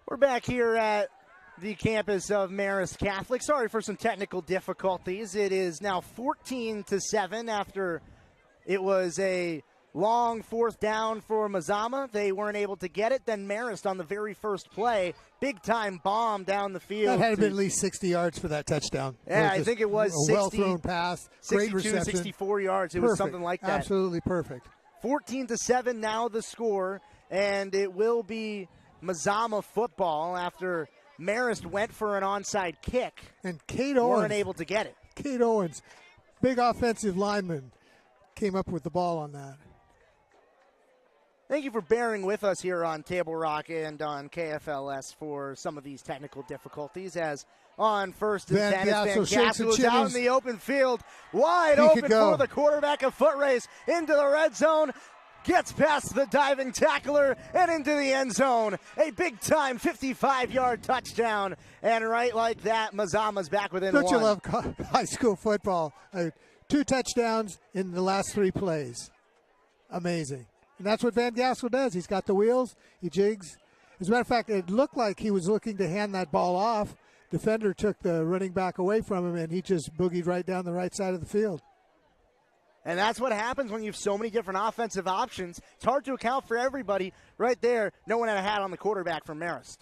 We're back here at the campus of Marist Catholic. Sorry for some technical difficulties. It is now 14-7 after it was a long fourth down for Mazaman. They weren't able to get it. Then Marist on the very first play, big-time bomb down the field. That had been at least 60 yards for that touchdown. Yeah, I think it was a well-thrown pass, great 62, reception. 64 yards. It was something like that. Absolutely perfect. 14-7 now the score, and it will be Mazaman football after Marist went for an onside kick. And Kate Owens weren't able to get it. Kate Owens, big offensive lineman, came up with the ball on that. Thank you for bearing with us here on Table Rock and on KFLS for some of these technical difficulties. As on first and 10, Van Gassel was out in the open field, wide open for the quarterback. A foot race into the red zone. Gets past the diving tackler and into the end zone. A big-time 55-yard touchdown. And right like that, Mazaman's back within one. Don't you love high school football? 2 touchdowns in the last 3 plays. Amazing. And that's what Van Gassel does. He's got the wheels. He jigs. As a matter of fact, it looked like he was looking to hand that ball off. Defender took the running back away from him, and he just boogied right down the right side of the field. And that's what happens when you have so many different offensive options. It's hard to account for everybody. Right there, no one had a hat on the quarterback from Marist.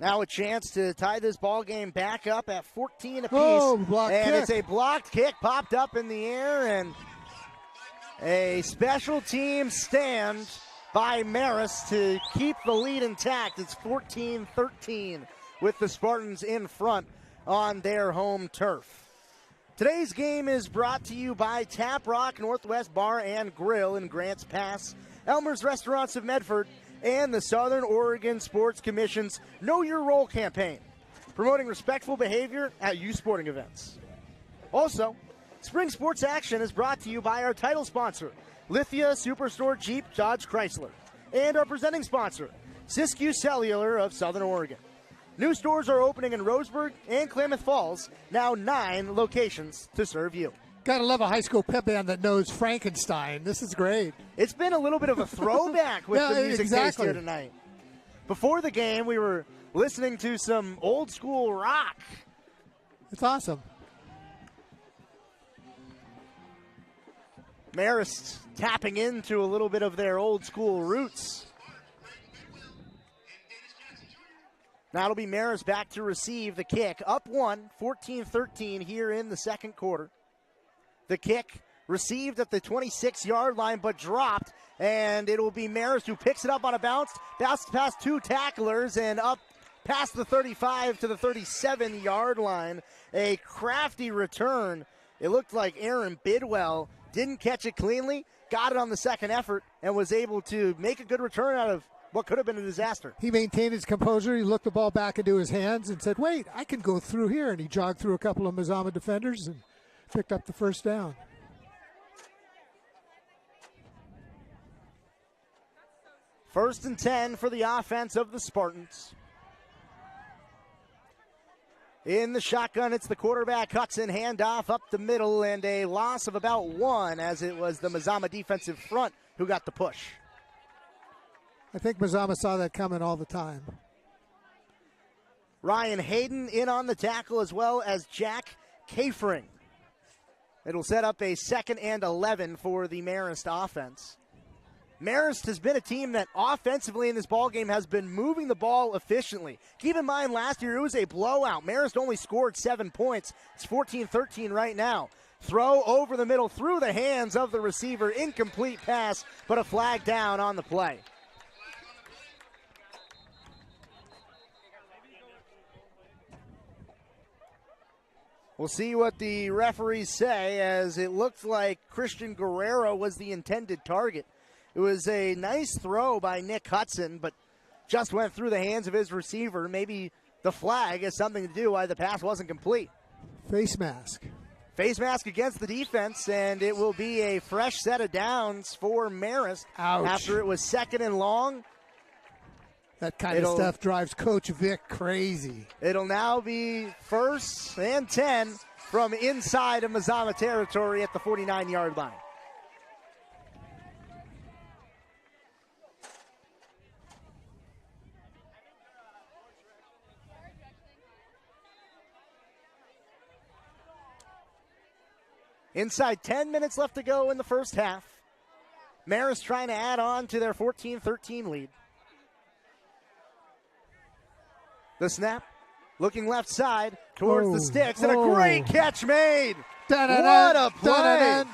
Now a chance to tie this ball game back up at 14 apiece. Oh, blocked and kick. It's a blocked kick, popped up in the air, and a special team stand by Marist to keep the lead intact. It's 14-13 with the Spartans in front on their home turf. Today's game is brought to you by Tap Rock Northwest Bar and Grill in Grants Pass, Elmer's Restaurants of Medford, and the Southern Oregon Sports Commission's Know Your Role campaign, promoting respectful behavior at youth sporting events. Also, Spring Sports Action is brought to you by our title sponsor, Lithia Superstore Jeep Dodge Chrysler, and our presenting sponsor, Siskiyou Cellular of Southern Oregon. New stores are opening in Roseburg and Klamath Falls, now 9 locations to serve you. Gotta love a high school pep band that knows Frankenstein. This is great. It's been a little bit of a throwback with the music taste here tonight. Before the game, we were listening to some old school rock. It's awesome. Marist tapping into a little bit of their old school roots. Now it'll be Marist back to receive the kick. Up 1, 14-13 here in the second quarter. The kick received at the 26-yard line but dropped, and it will be Marist who picks it up on a bounce, bounced past 2 tacklers, and up past the 35 to the 37-yard line. A crafty return. It looked like Aaron Bidwell didn't catch it cleanly, got it on the second effort, and was able to make a good return out of what could have been a disaster. He maintained his composure. He looked the ball back into his hands and said, wait, I can go through here. And he jogged through a couple of Mazaman defenders and picked up the first down. First and 10 for the offense of the Spartans. In the shotgun, it's the quarterback, Hudson, handoff up the middle, and a loss of about 1 as it was the Mazaman defensive front who got the push. I think Mazaman saw that coming all the time. Ryan Hayden in on the tackle as well as Jack Kafring. It'll set up a 2nd and 11 for the Marist offense. Marist has been a team that offensively in this ballgame has been moving the ball efficiently. Keep in mind last year it was a blowout. Marist only scored 7 points. It's 14-13 right now. Throw over the middle through the hands of the receiver. Incomplete pass, but a flag down on the play. We'll see what the referees say, as it looked like Christian Guerrero was the intended target. It was a nice throw by Nick Hudson, but just went through the hands of his receiver. Maybe the flag has something to do why the pass wasn't complete. Face mask. Face mask against the defense, and it will be a fresh set of downs for Marist. Ouch. After it was 2nd and long. That kind of stuff drives Coach Vic crazy. It'll now be 1st and 10 from inside of Mazaman territory at the 49-yard line. Inside 10 minutes left to go in the first half. Marist trying to add on to their 14-13 lead. The snap, looking left side towards the sticks, and a great catch made. What a play.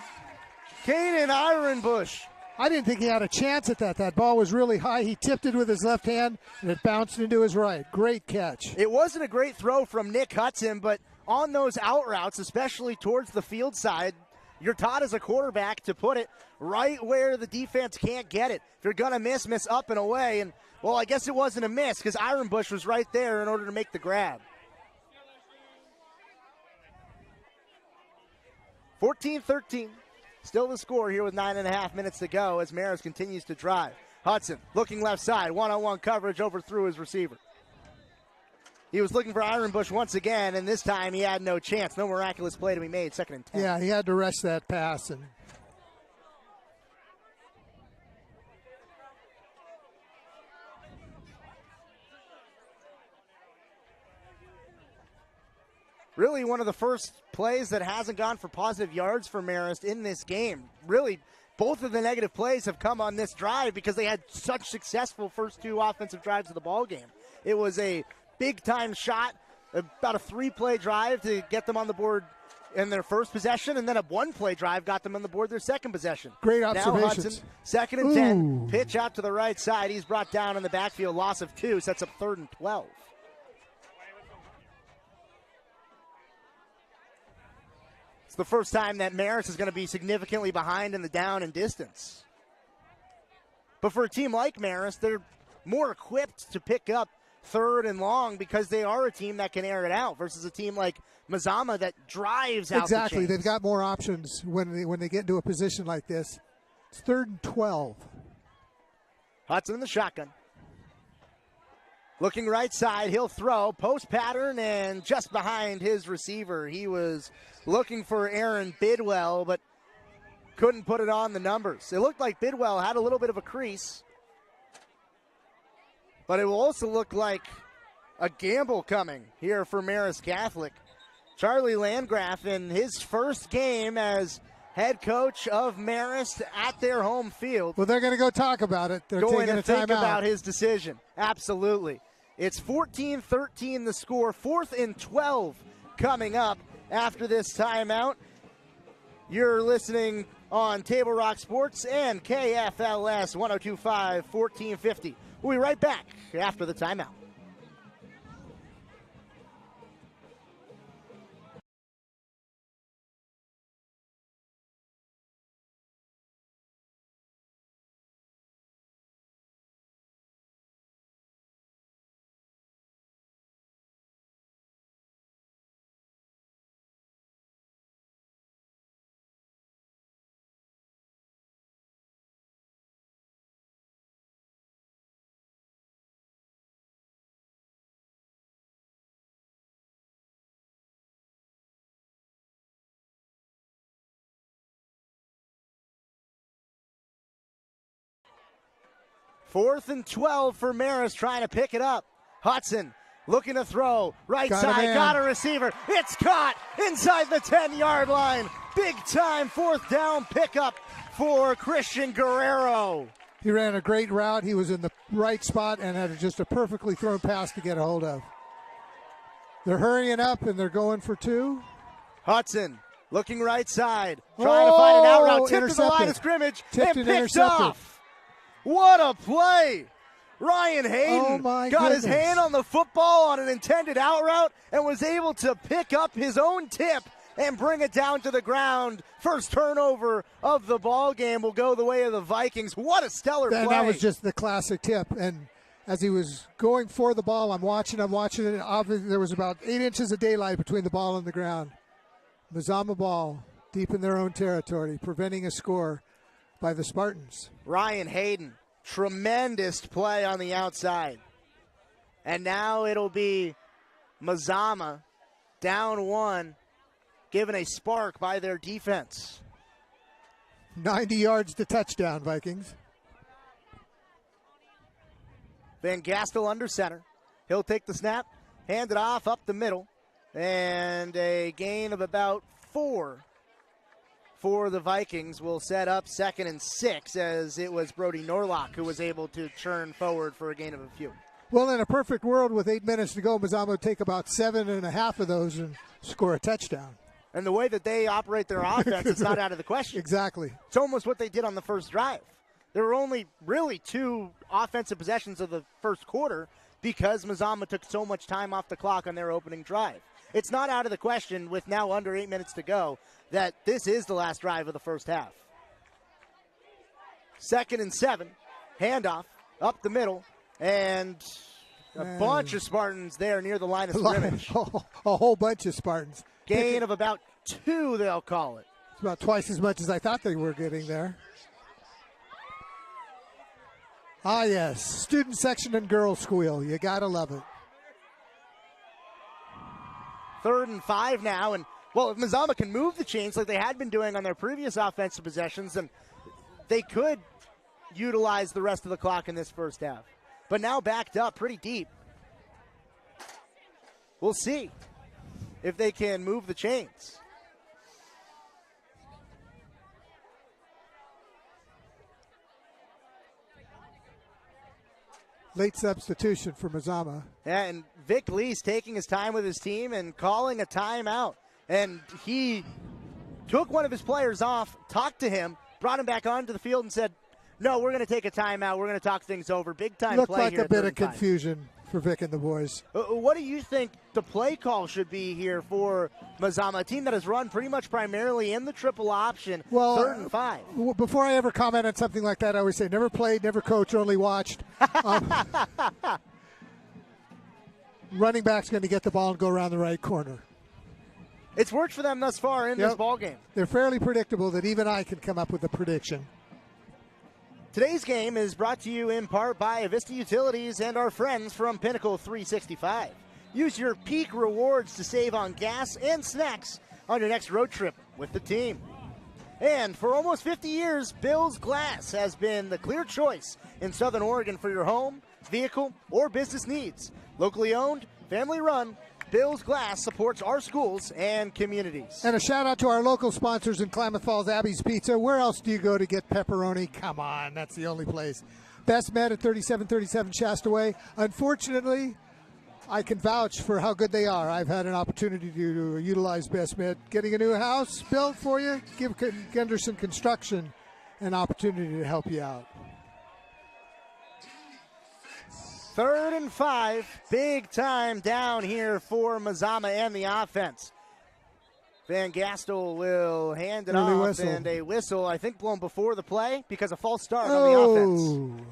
Caden Ironbush. I didn't think he had a chance at that. That ball was really high. He tipped it with his left hand, and it bounced into his right. Great catch. It wasn't a great throw from Nick Hudson, but on those out routes, especially towards the field side, you're taught as a quarterback to put it right where the defense can't get it. If you're going to miss up and away. And, well, I guess it wasn't a miss because Ironbush was right there in order to make the grab. 14-13. Still the score here with 9.5 minutes to go as Marist continues to drive. Hudson looking left side. One-on-one coverage overthrew his receiver. He was looking for Ironbush once again, and this time he had no chance. No miraculous play to be made. 2nd and 10. Yeah, he had to rush that pass. And really one of the first plays that hasn't gone for positive yards for Marist in this game. Really, both of the negative plays have come on this drive because they had such successful first two offensive drives of the ball game. It was a big-time shot, about a 3-play drive to get them on the board in their first possession, and then a 1-play drive got them on the board their second possession. Great observations. Now Hudson, 2nd and 10, pitch out to the right side. He's brought down in the backfield, loss of 2, sets up 3rd and 12. It's the first time that Marist is going to be significantly behind in the down and distance. But for a team like Marist, they're more equipped to pick up 3rd and long because they are a team that can air it out versus a team like Mazaman that drives out exactly. the chains. They've got more options when they get into a position like this. It's 3rd and 12. Hudson in the shotgun. Looking right side, he'll throw, post pattern, and just behind his receiver. He was looking for Aaron Bidwell, but couldn't put it on the numbers. It looked like Bidwell had a little bit of a crease, but it will also look like a gamble coming here for Marist Catholic. Charlie Landgraf in his first game as head coach of Marist at their home field. Well, they're going to go talk about it. They're going taking to a think timeout. about his decision. Absolutely. It's 14-13 the score. 4th and 12 coming up after this timeout. You're listening on Table Rock Sports and KFLS 102.5, 1450. We'll be right back after the timeout. Fourth and 12 for Marist trying to pick it up. Hudson looking to throw. Right side, got a receiver. It's caught inside the 10-yard line. Big time 4th down pickup for Christian Guerrero. He ran a great route. He was in the right spot and had just a perfectly thrown pass to get a hold of. They're hurrying up and they're going for 2. Hudson looking right side, trying to find an out route. Tipped to the line of scrimmage and picked off. What a play! Ryan Hayden got his hand on the football on an intended out route and was able to pick up his own tip and bring it down to the ground. First turnover of the ball game will go the way of the Vikings. What a stellar play. That was just the classic tip. And as he was going for the ball, I'm watching it. Obviously, there was about 8 inches of daylight between the ball and the ground. Mazaman ball deep in their own territory, preventing a score by the Spartans. Ryan Hayden, tremendous play on the outside. And now it'll be Mazaman down 1, given a spark by their defense. 90 yards to touchdown, Vikings. Van Gastel under center. He'll take the snap, hand it off up the middle, and a gain of about 4 for the Vikings will set up 2nd and 6, as it was Brody Norlock who was able to churn forward for a gain of a few. Well, in a perfect world with 8 minutes to go, Mazaman would take about 7.5 of those and score a touchdown. And the way that they operate their offense, it's not out of the question. Exactly. It's almost what they did on the first drive. There were only really 2 offensive possessions of the first quarter because Mazaman took so much time off the clock on their opening drive. It's not out of the question, with now under 8 minutes to go, that this is the last drive of the first half. 2nd and 7, handoff up the middle, and a bunch of Spartans there near the line of scrimmage. A whole bunch of Spartans. Gain of about 2, they'll call it. It's about twice as much as I thought they were getting there. Ah, yes, student section and girls squeal. You gotta love it. 3rd and 5 now, and well, if Mazaman can move the chains like they had been doing on their previous offensive possessions, then they could utilize the rest of the clock in this first half. But now backed up pretty deep. We'll see if they can move the chains. Late substitution for Mazaman. Yeah, and Vic Lee's taking his time with his team and calling a timeout. And he took one of his players off, talked to him, brought him back onto the field and said, no, we're going to take a timeout. We're going to talk things over. Big time Looked play like here. a bit of confusion for Vic and the boys. What do you think the play call should be here for Mazaman, a team that has run pretty much primarily in the triple option, 3rd and 5? Before I ever comment on something like that, I always say never played, never coached, only watched. Running back's going to get the ball and go around the right corner. It's worked for them thus far in this ballgame. They're fairly predictable that even I can come up with a prediction. Today's game is brought to you in part by Avista Utilities and our friends from Pinnacle 365. Use your peak rewards to save on gas and snacks on your next road trip with the team. And for almost 50 years, Bill's Glass has been the clear choice in Southern Oregon for your home, vehicle, or business needs. Locally owned, family run, Bill's Glass supports our schools and communities. And a shout out to our local sponsors in Klamath Falls, Abby's Pizza. Where else do you go to get pepperoni? Come on, that's the only place. Best Med at 3737 Shasta Way. Unfortunately, I can vouch for how good they are. I've had an opportunity to utilize Best Med. Getting a new house built for you, give Gunderson Construction an opportunity to help you out. 3rd and 5, big time down here for Mazaman and the offense. Van Gastel will hand it off, whistle. And a whistle, I think, blown before the play because a false start on the offense.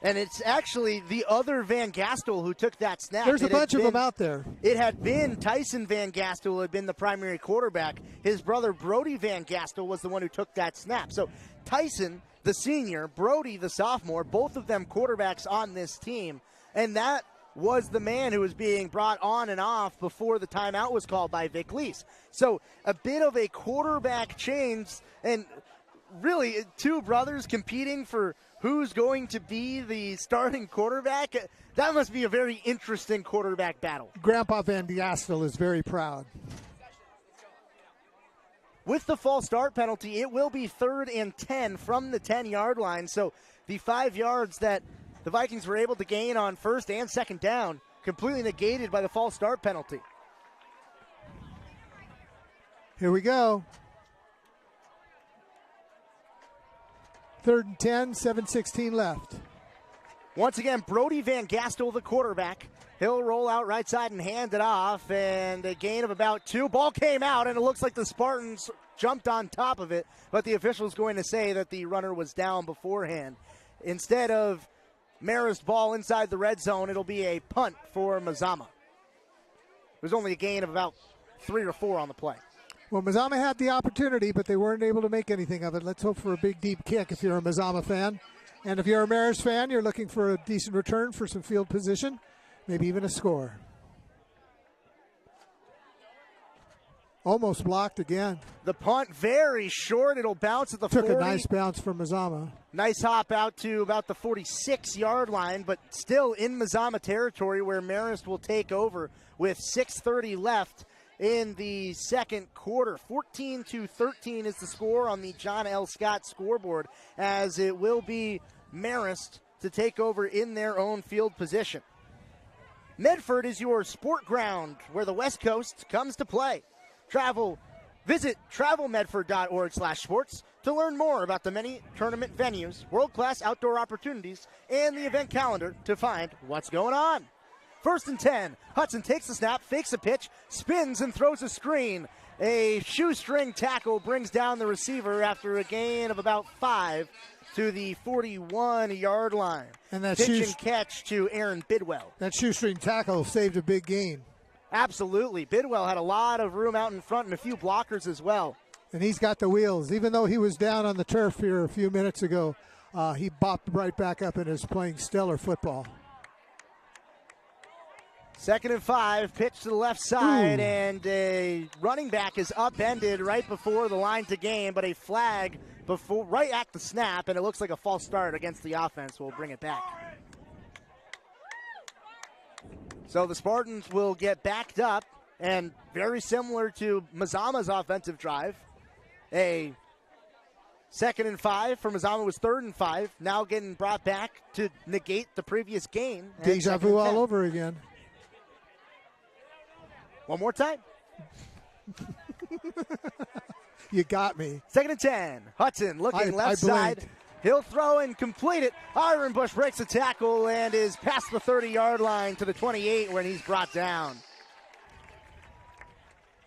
And it's actually the other Van Gastel who took that snap. There's a bunch of them out there. It had been Tyson Van Gastel who had been the primary quarterback. His brother Brody Van Gastel was the one who took that snap. So Tyson, the senior, Brody, the sophomore, both of them quarterbacks on this team. And that was the man who was being brought on and off before the timeout was called by Vic Lees. So a bit of a quarterback change, and really 2 brothers competing for who's going to be the starting quarterback. That must be a very interesting quarterback battle. Grandpa Van Gastel is very proud. With the false start penalty, it will be 3rd and 10 from the 10-yard line. So the 5 yards that the Vikings were able to gain on 1st and 2nd down, completely negated by the false start penalty. Here we go. 3rd and 10, 7:16 left. Once again, Brody Van Gastel, the quarterback. He'll roll out right side and hand it off, and a gain of about 2. Ball came out, and it looks like the Spartans jumped on top of it, but the official's going to say that the runner was down beforehand. Instead of Marist ball inside the red zone, it'll be a punt for Mazaman. There's only a gain of about 3 or 4 on the play. Well, Mazaman had the opportunity, but they weren't able to make anything of it. Let's hope for a big, deep kick if you're a Mazaman fan. And if you're a Marist fan, you're looking for a decent return for some field position, maybe even a score. Almost blocked again. The punt very short. It'll bounce at the 40. Took a nice bounce from Mazaman. Nice hop out to about the 46-yard line, but still in Mazaman territory where Marist will take over with 6:30 left in the second quarter. 14-13 is the score on the John L. Scott scoreboard, as it will be Marist to take over in their own field position. Medford is your sport ground where the West Coast comes to play. Visit travelmedford.org/sports to learn more about the many tournament venues, world-class outdoor opportunities, and the event calendar to find what's going on. 1st and 10. Hudson takes the snap, fakes a pitch, spins and throws a screen. A shoestring tackle brings down the receiver after a gain of about 5 to the 41-yard line. And that pitch and catch to Aaron Bidwell. That shoestring tackle saved a big gain. Absolutely. Bidwell had a lot of room out in front and a few blockers as well. And he's got the wheels. Even though he was down on the turf here a few minutes ago, he bopped right back up and is playing stellar football. 2nd and 5, pitch to the left side, Ooh. and a running back is upended right before the line to gain, but a flag right at the snap, and it looks like a false start against the offense. We'll bring it back. So the Spartans will get backed up, and very similar to Mazaman's offensive drive, a 2nd and 5 for Mazaman was 3rd and 5, now getting brought back to negate the previous gain. Deja vu all over again. One more time. You got me. 2nd and 10. Hudson looking left side. He'll throw and complete it. Ironbush breaks a tackle and is past the 30-yard line to the 28 when he's brought down.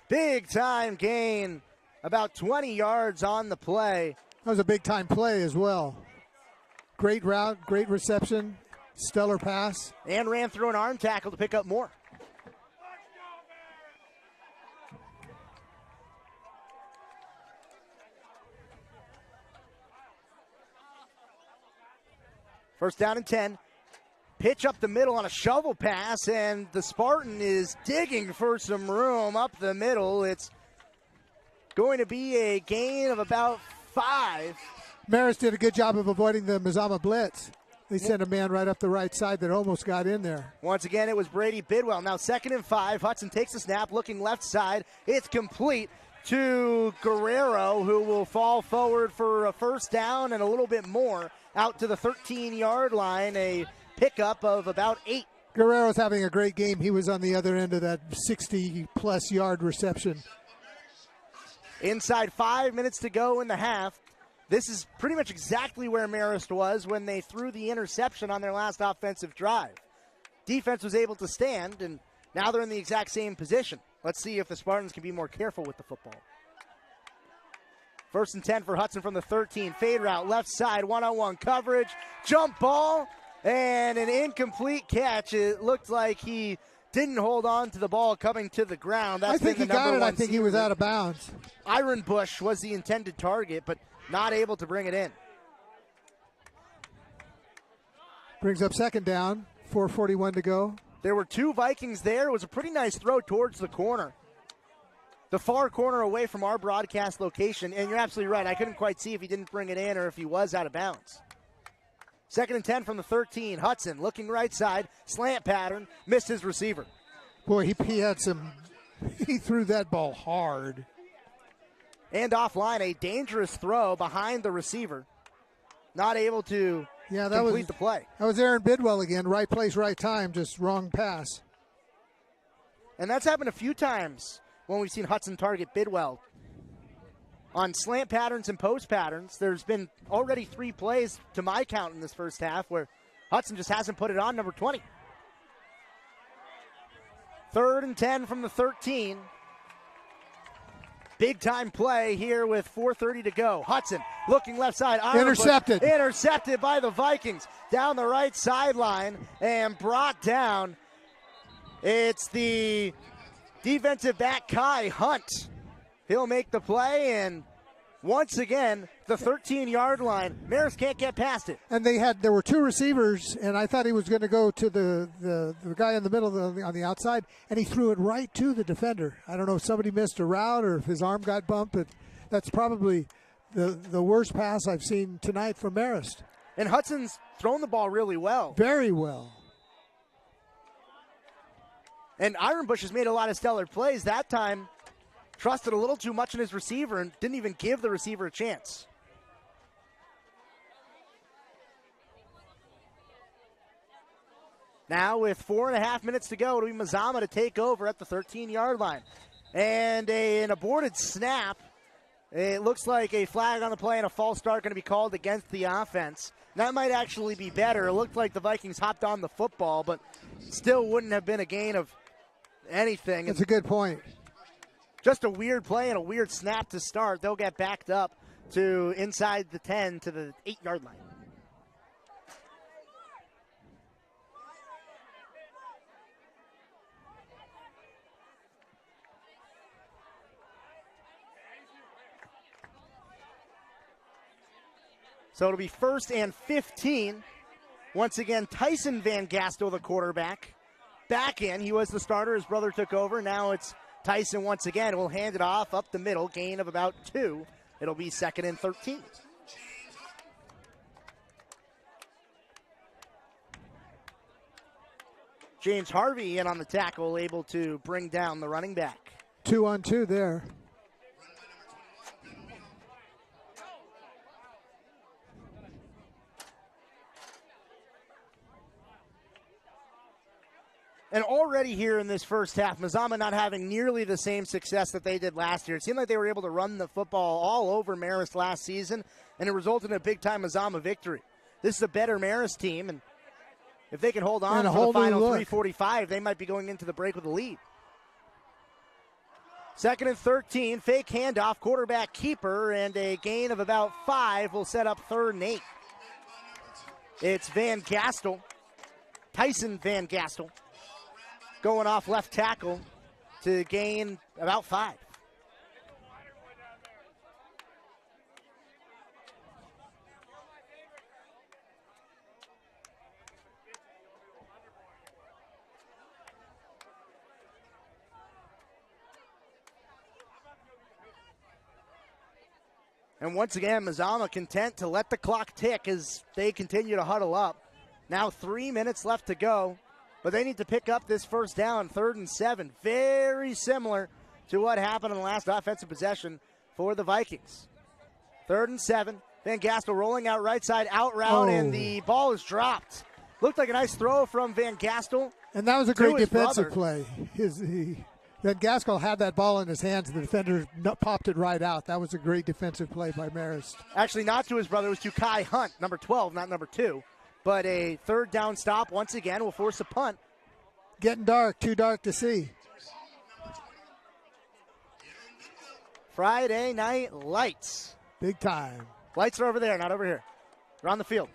Big time gain, about 20 yards on the play. That was a big time play as well. Great route, great reception, stellar pass. And ran through an arm tackle to pick up more. First down and 10. Pitch up the middle on a shovel pass, and the Spartan is digging for some room up the middle. It's going to be a gain of about 5. Marist did a good job of avoiding the Mazaman blitz. They sent a man right up the right side that almost got in there. Once again, it was Brady Bidwell. Now 2nd and 5. Hudson takes the snap, looking left side. It's complete to Guerrero, who will fall forward for a first down and a little bit more out to the 13-yard line, a pickup of about 8. Guerrero's having a great game. He was on the other end of that 60-plus yard reception. Inside 5 minutes to go in the half. This is pretty much exactly where Marist was when they threw the interception on their last offensive drive. Defense was able to stand, and now they're in the exact same position. Let's see if the Spartans can be more careful with the football. 1st and 10 for Hudson from the 13. Fade route, left side, one-on-one coverage. Jump ball, and an incomplete catch. It looked like he didn't hold on to the ball coming to the ground. I think he got it. I think he was out of bounds. Ironbush was the intended target, but not able to bring it in. Brings up 2nd down, 4:41 to go. There were 2 Vikings there. It was a pretty nice throw towards the corner. The far corner away from our broadcast location, and you're absolutely right. I couldn't quite see if he didn't bring it in or if he was out of bounds. 2nd and 10 from the 13. Hudson looking right side, slant pattern, missed his receiver. Boy, he threw that ball hard. And offline, a dangerous throw behind the receiver. Not able to complete the play. That was Aaron Bidwell again. Right place, right time, just wrong pass. And that's happened a few times when we've seen Hudson target Bidwell. On slant patterns and post patterns, there's been already 3 plays to my count in this first half where Hudson just hasn't put it on number 20. 3rd and 10 from the 13. Big time play here with 4:30 to go. Hudson looking left side. Intercepted by the Vikings down the right sideline and brought down. It's the defensive back Kai Hunt. He'll make the play, and once again, the 13-yard line. Marist can't get past it. And there were 2 receivers, and I thought he was going to go to the guy in the middle on the outside, and he threw it right to the defender. I don't know if somebody missed a route or if his arm got bumped, but that's probably the worst pass I've seen tonight from Marist. And Hudson's thrown the ball really well. Very well. And Ironbush has made a lot of stellar plays. That time, trusted a little too much in his receiver and didn't even give the receiver a chance. Now with 4.5 minutes to go, it'll be Mazaman to take over at the 13-yard line. And an aborted snap. It looks like a flag on the play and a false start going to be called against the offense. That might actually be better. It looked like the Vikings hopped on the football, but still wouldn't have been a gain of anything. That's a good point. Just a weird play and a weird snap to start. They'll get backed up to inside the 10 to the 8-yard line. So it'll be 1st and 15. Once again, Tyson Van Gastel, the quarterback, back in. He was the starter. His brother took over. Now it's Tyson once again. We'll hand it off up the middle. Gain of about 2. It'll be 2nd and 13. James Harvey in on the tackle, able to bring down the running back. 2-on-2 there. And already here in this first half, Mazaman not having nearly the same success that they did last year. It seemed like they were able to run the football all over Marist last season, and it resulted in a big-time Mazaman victory. This is a better Marist team, and if they can hold on for the final 3:45, they might be going into the break with a lead. 2nd and 13, fake handoff, quarterback keeper, and a gain of about 5 will set up 3rd and 8. It's Van Gastel, Tyson Van Gastel, going off left tackle to gain about 5. And once again, Mazaman content to let the clock tick as they continue to huddle up. Now 3 minutes left to go. But they need to pick up this first down, 3rd and 7. Very similar to what happened in the last offensive possession for the Vikings. 3rd and 7. Van Gastel rolling out right side, out route, and the ball is dropped. Looked like a nice throw from Van Gastel. And that was a great defensive play. Van Gastel had that ball in his hands, and the defender popped it right out. That was a great defensive play by Marist. Actually, not to his brother. It was to Kai Hunt, number 12, not number 2. But a 3rd down stop once again will force a punt. Getting dark, too dark to see. Friday night lights. Big time. Lights are over there, not over here. They're on the field.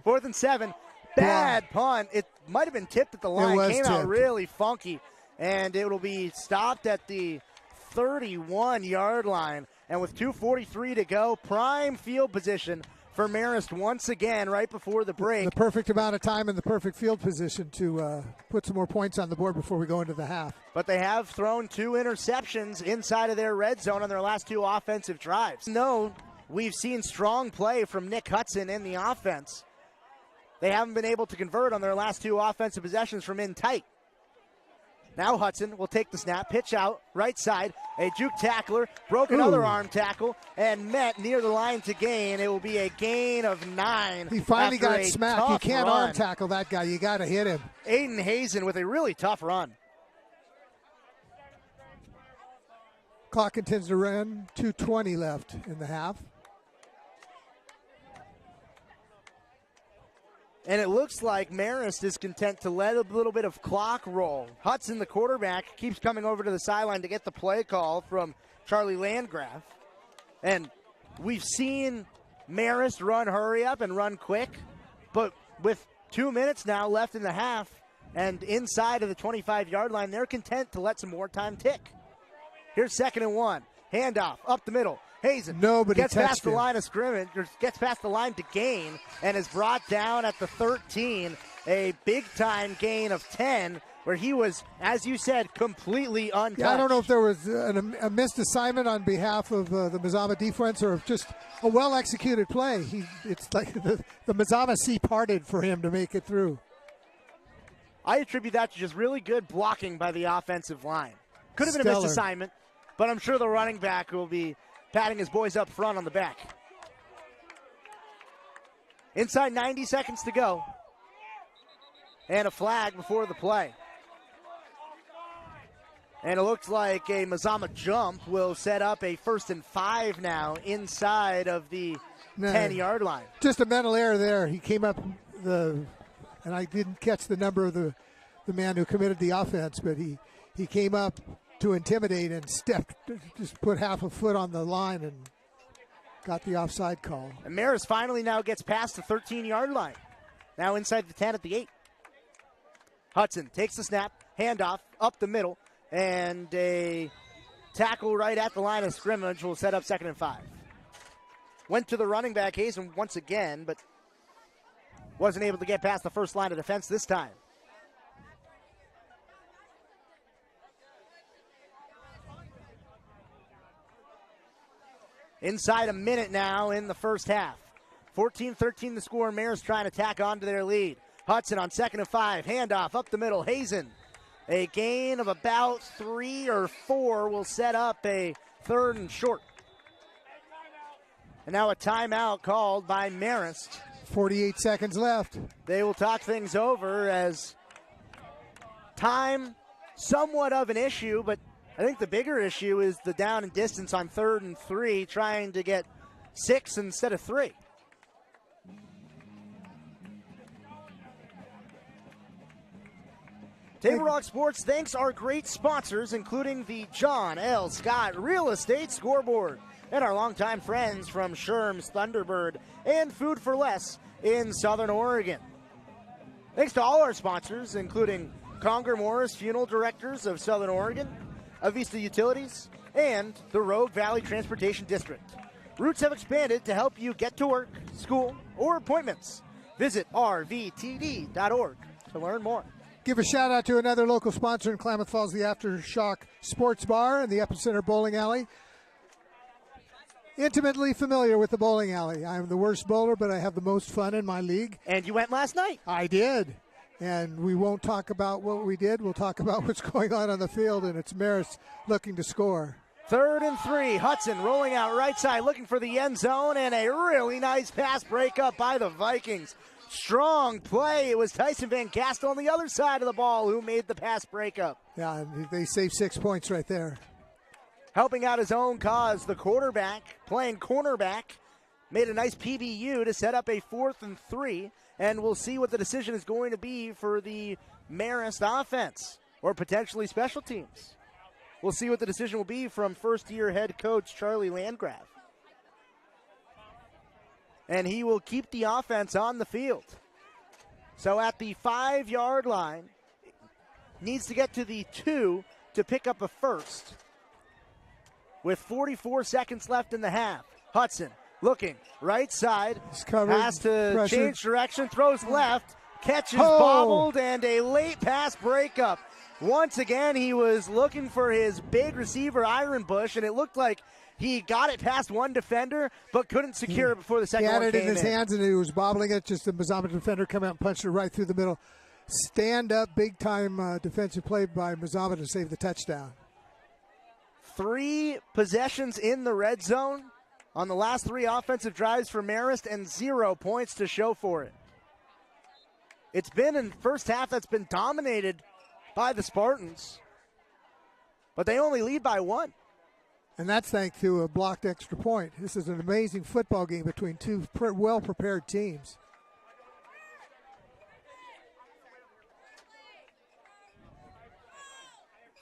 4th and 7. Bad punt. It might have been tipped at the line. Came out really funky. And it will be stopped at the 31-yard line. And with 2:43 to go, prime field position for Marist once again right before the break. The perfect amount of time and the perfect field position to put some more points on the board before we go into the half. But they have thrown 2 interceptions inside of their red zone on their last 2 offensive drives. No, we've seen strong play from Nick Hudson in the offense. They haven't been able to convert on their last 2 offensive possessions from in tight. Now Hudson will take the snap, pitch out, right side, a juke tackler, broke another arm tackle, and met near the line to gain. It will be a gain of 9. He finally got smacked. You can't arm tackle that guy. You got to hit him. Aiden Hazen with a really tough run. Clock continues to run. 2:20 left in the half. And it looks like Marist is content to let a little bit of clock roll. Hudson, the quarterback, keeps coming over to the sideline to get the play call from Charlie Landgraf. And we've seen Marist run hurry up and run quick. But with 2 minutes now left in the half and inside of the 25-yard line, they're content to let some more time tick. Here's 2nd and 1. Handoff up the middle. Hazen gets past the line of scrimmage, or gets past the line to gain, and is brought down at the 13. A big-time gain of 10, where he was, as you said, completely untouched. Yeah, I don't know if there was a missed assignment on behalf of the Mazaman defense or just a well-executed play. It's like the Mazaman sea parted for him to make it through. I attribute that to just really good blocking by the offensive line. Could have been a missed assignment, but I'm sure the running back will be patting his boys up front on the back. Inside 90 seconds to go. And a flag before the play. And it looks like a Mazaman jump will set up a 1st and 5 now inside of the 10-yard line. Just a mental error there. He came up and I didn't catch the number of the man who committed the offense, but he came up to intimidate and just put half a foot on the line and got the offside call. And Marist finally now gets past the 13-yard line. Now inside the 10 at the 8. Hudson takes the snap, handoff, up the middle, and a tackle right at the line of scrimmage will set up 2nd and 5. Went to the running back, Hazen, once again, but wasn't able to get past the first line of defense this time. Inside a minute now in the first half. 14-13 the score. Marist trying to tack on to their lead. Hudson on 2nd and 5. Handoff up the middle. Hazen. A gain of about 3 or 4 will set up a 3rd and short. And now a timeout called by Marist. 48 seconds left. They will talk things over as time somewhat of an issue, but I think the bigger issue is the down and distance on 3rd and 3, trying to get 6 instead of 3. Table Rock Sports thanks our great sponsors, including the John L. Scott Real Estate Scoreboard and our longtime friends from Sherm's Thunderbird and Food for Less in Southern Oregon. Thanks to all our sponsors, including Conger Morris Funeral Directors of Southern Oregon, Avista Utilities, and the Rogue Valley Transportation District. Routes have expanded to help you get to work, school, or appointments. Visit rvtd.org to learn more. Give a shout out to another local sponsor in Klamath Falls, the Aftershock Sports Bar and the Epicenter Bowling Alley. Intimately familiar with the bowling alley. I'm the worst bowler, but I have the most fun in my league. And you went last night. I did. And we won't talk about what we did. We'll talk about what's going on the field, and it's Marist looking to score. 3rd and 3. Hudson rolling out right side, looking for the end zone, and a really nice pass breakup by the Vikings. Strong play. It was Tyson Van Gastel on the other side of the ball who made the pass breakup. Yeah, they saved 6 points right there. Helping out his own cause, the quarterback, playing cornerback, made a nice PBU to set up a 4th and 3, and we'll see what the decision is going to be for the Marist offense, or potentially special teams. We'll see what the decision will be from first-year head coach Charlie Landgraf. And he will keep the offense on the field. So at the 5-yard line, needs to get to the 2 to pick up a first. With 44 seconds left in the half, Hudson looking right side, has to change direction, throws left, catches bobbled, and a late pass breakup. Once again, he was looking for his big receiver, Ironbush, and it looked like he got it past one defender, but couldn't secure it before the second one came in. He had it in his hands, and he was bobbling it. Just the Mazaman defender come out and punched it right through the middle. Stand-up, big-time defensive play by Mazaman to save the touchdown. 3 possessions in the red zone on the last 3 offensive drives for Marist, and 0 points to show for it. It's been in the first half that's been dominated by the Spartans, but they only lead by 1. And that's thanks to a blocked extra point. This is an amazing football game between two well-prepared teams.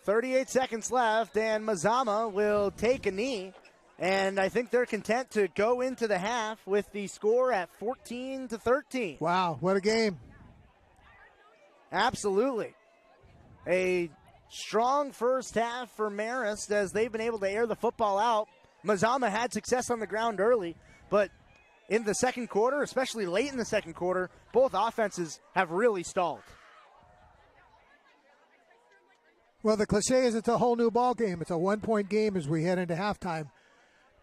.38 seconds left, and Mazaman will take a knee, and I think they're content to go into the half with the score at 14-13. Wow, what a game. Absolutely. A strong first half for Marist as they've been able to air the football out. Mazaman had success on the ground early, but in the second quarter, especially late in the second quarter, both offenses have really stalled. Well, the cliche is it's a whole new ball game. It's a one-point game as we head into halftime,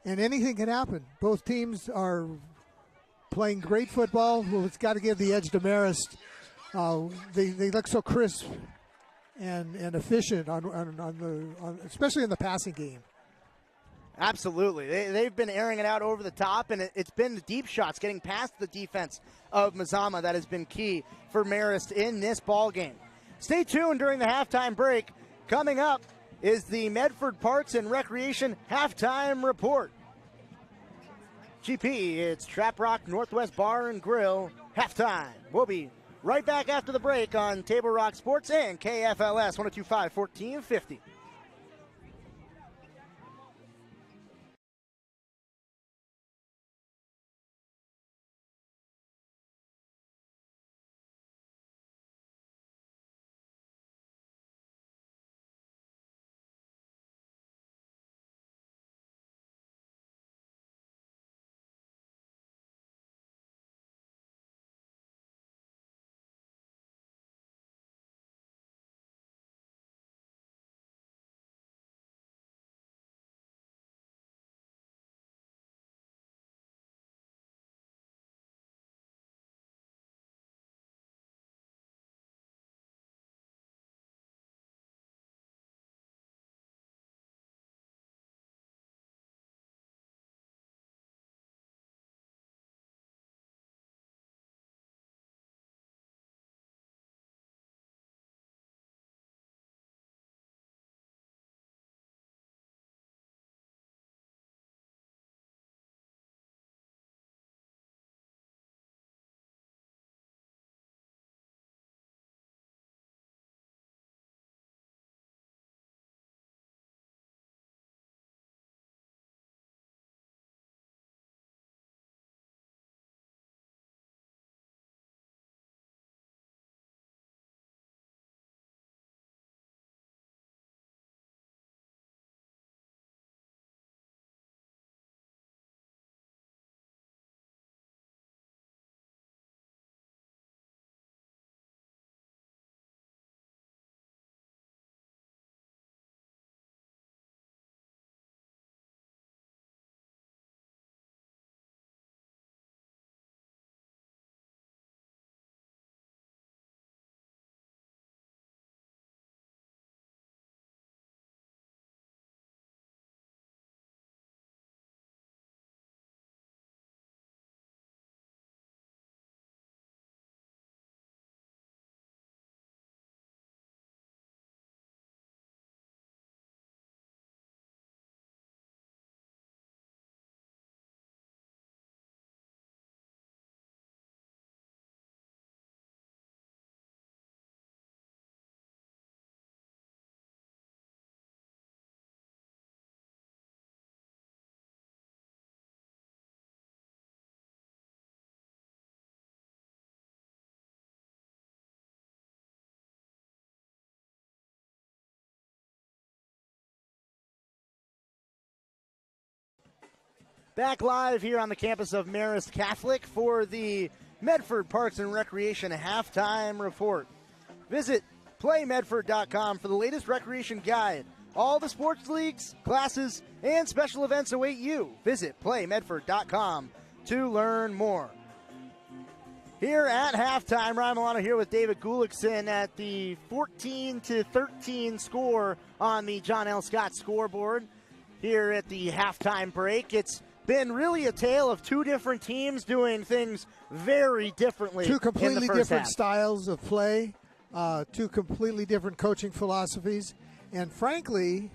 and anything can happen. Both teams are playing great football. Well, it's got to give the edge to Marist They look so crisp and efficient especially in the passing game. Absolutely. They've been airing it out over the top, and it's been the deep shots, getting past the defense of Mazaman, that has been key for Marist in this ball game. Stay tuned during the halftime break. Coming up is the Medford Parks and Recreation halftime report. GP, it's Trap Rock Northwest Bar and Grill halftime. We'll be right back after the break on Table Rock Sports and KFLS 1025 1450. Back live here on the campus of Marist Catholic for the Medford Parks and Recreation halftime report. Visit playmedford.com for the latest recreation guide. All the sports leagues, classes, and special events await you. Visit playmedford.com to learn more. Here at halftime, Ryan Milano here with David Gullickson at the 14-13 score on the John L. Scott scoreboard. Here at the halftime break, it's been really a tale of two different teams doing things very differently. Two completely different half. styles of play, two completely different coaching philosophies, and frankly,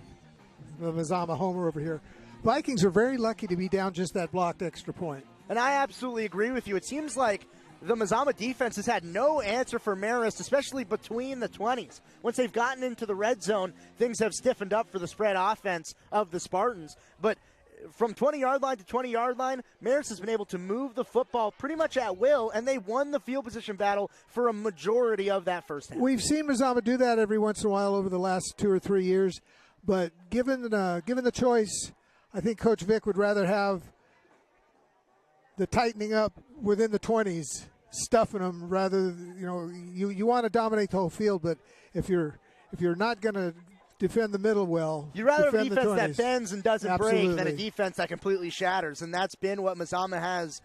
the Mazaman homer over here, Vikings are very lucky to be down just that blocked extra point. And I absolutely agree with you. It seems like the Mazaman defense has had no answer for Marist, especially between the 20s. Once they've gotten into the red zone, things have stiffened up for the spread offense of the Spartans. But from 20-yard line to 20-yard line, Marist has been able to move the football pretty much at will, and they won the field position battle for a majority of that first half. We've seen Mazaman do that every once in a while over the last 2 or 3 years, but given the choice, I think Coach Vic would rather have the tightening up within the 20s, stuffing them rather. You want to dominate the whole field, but if you're not going to defend the middle well, you'd rather have a defense that bends and doesn't Absolutely. break than a defense that completely shatters, and that's been what Mazaman has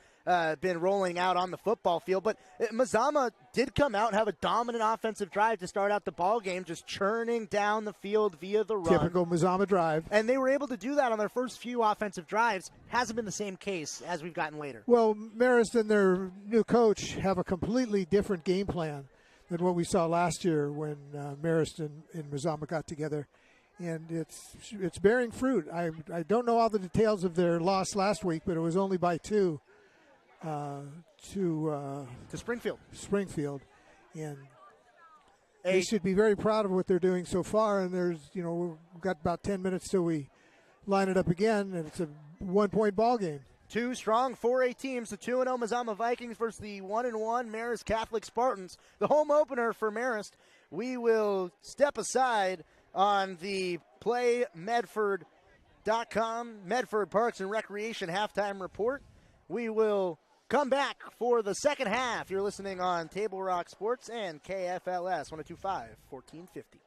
been rolling out on the football field. But Mazaman did come out and have a dominant offensive drive to start out the ball game, just churning down the field via the run. Typical Mazaman drive. And they were able to do that on their first few offensive drives. Hasn't been the same case as we've gotten later. Well, Marist and their new coach have a completely different game plan than what we saw last year when Marist and Mazaman got together. And it's bearing fruit. I don't know all the details of their loss last week, but it was only by 2 to Springfield. And they should be very proud of what they're doing so far. And we've got about 10 minutes till we line it up again, and it's a 1-point ball game. 2 strong 4A teams, the 2-0 Mazaman Vikings versus the 1-1 Marist Catholic Spartans. The home opener for Marist. We will step aside on the PlayMedford.com, Medford Parks and Recreation halftime report. We will come back for the second half. You're listening on Table Rock Sports and KFLS 102.5, 1450.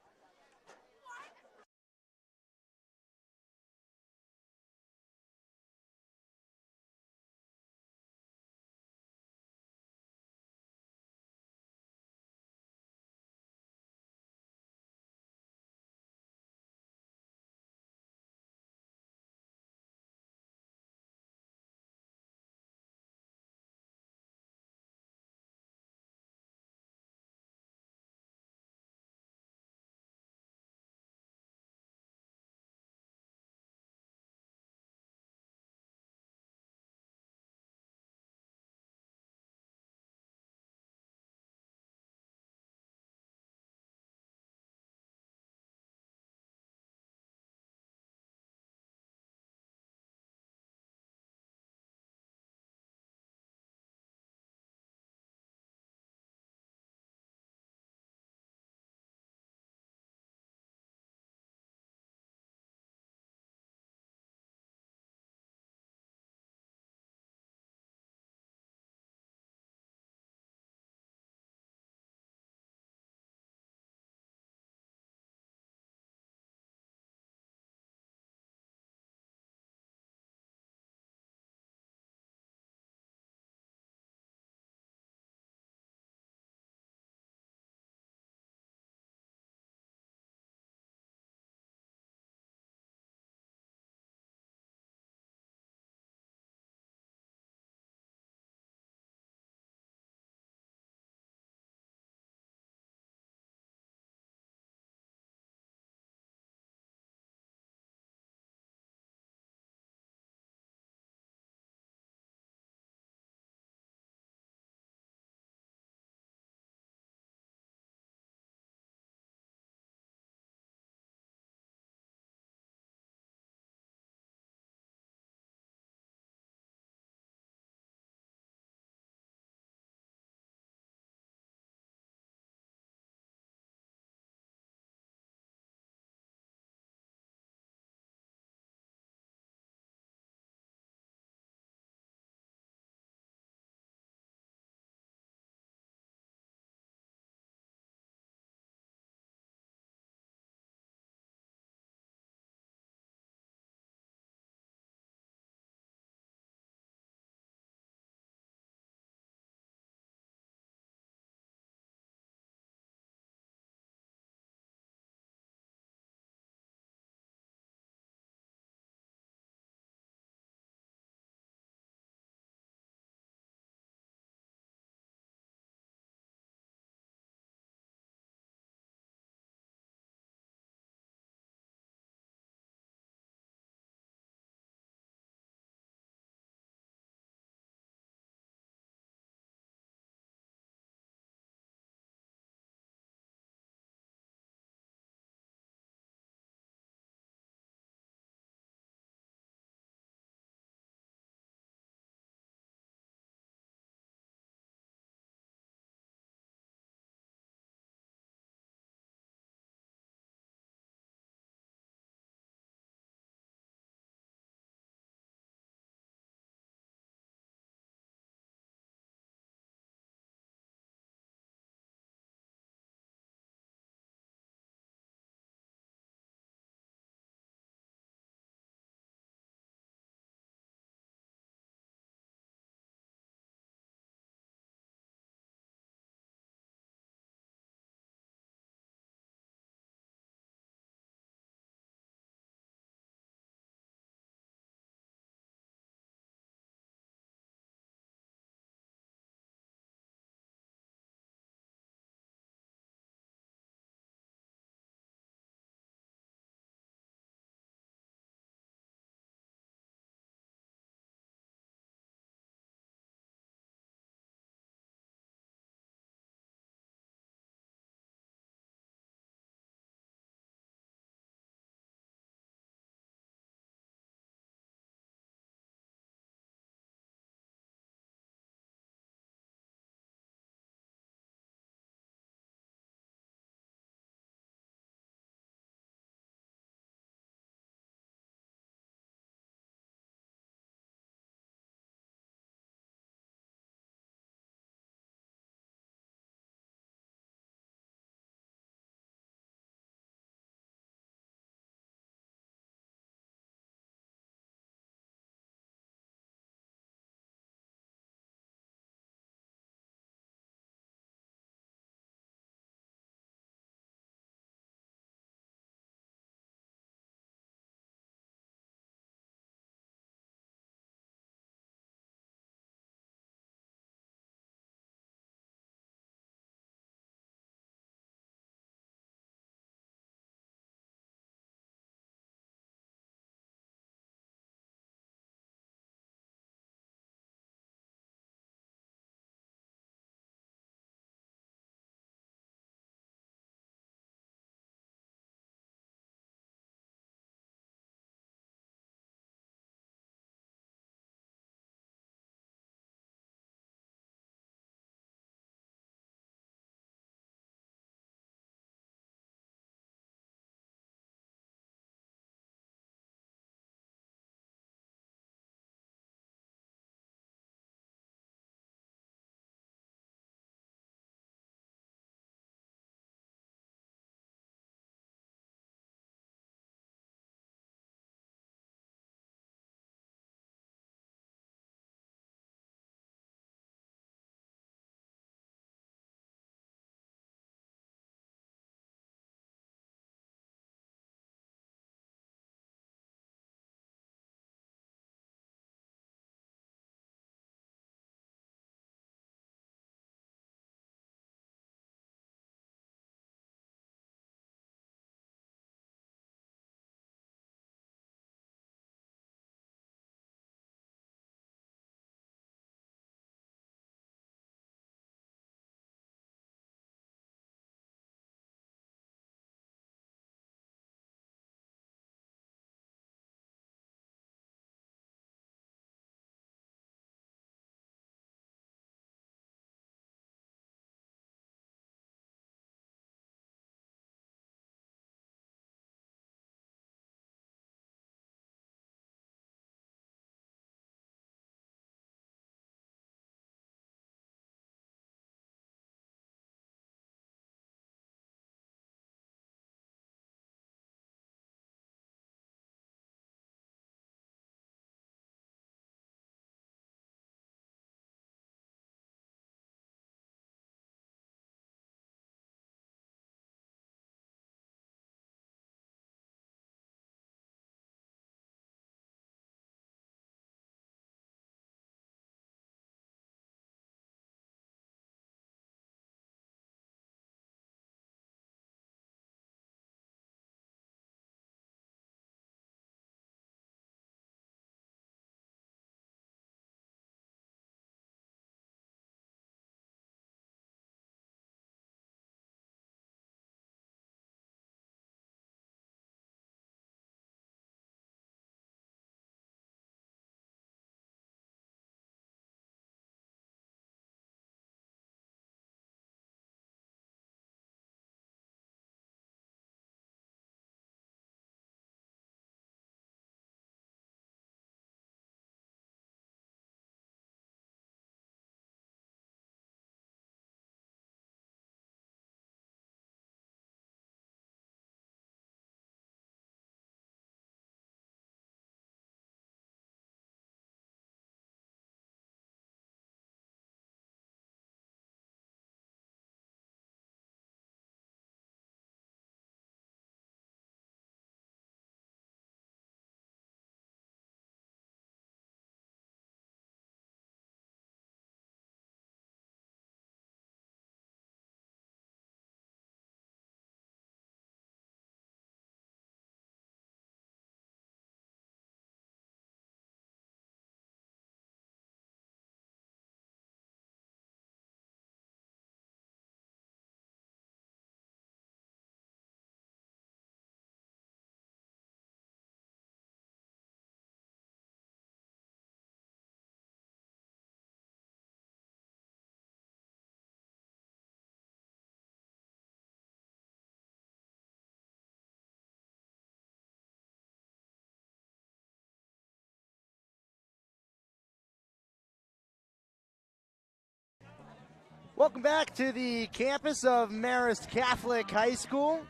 Welcome back to the campus of Marist Catholic High School.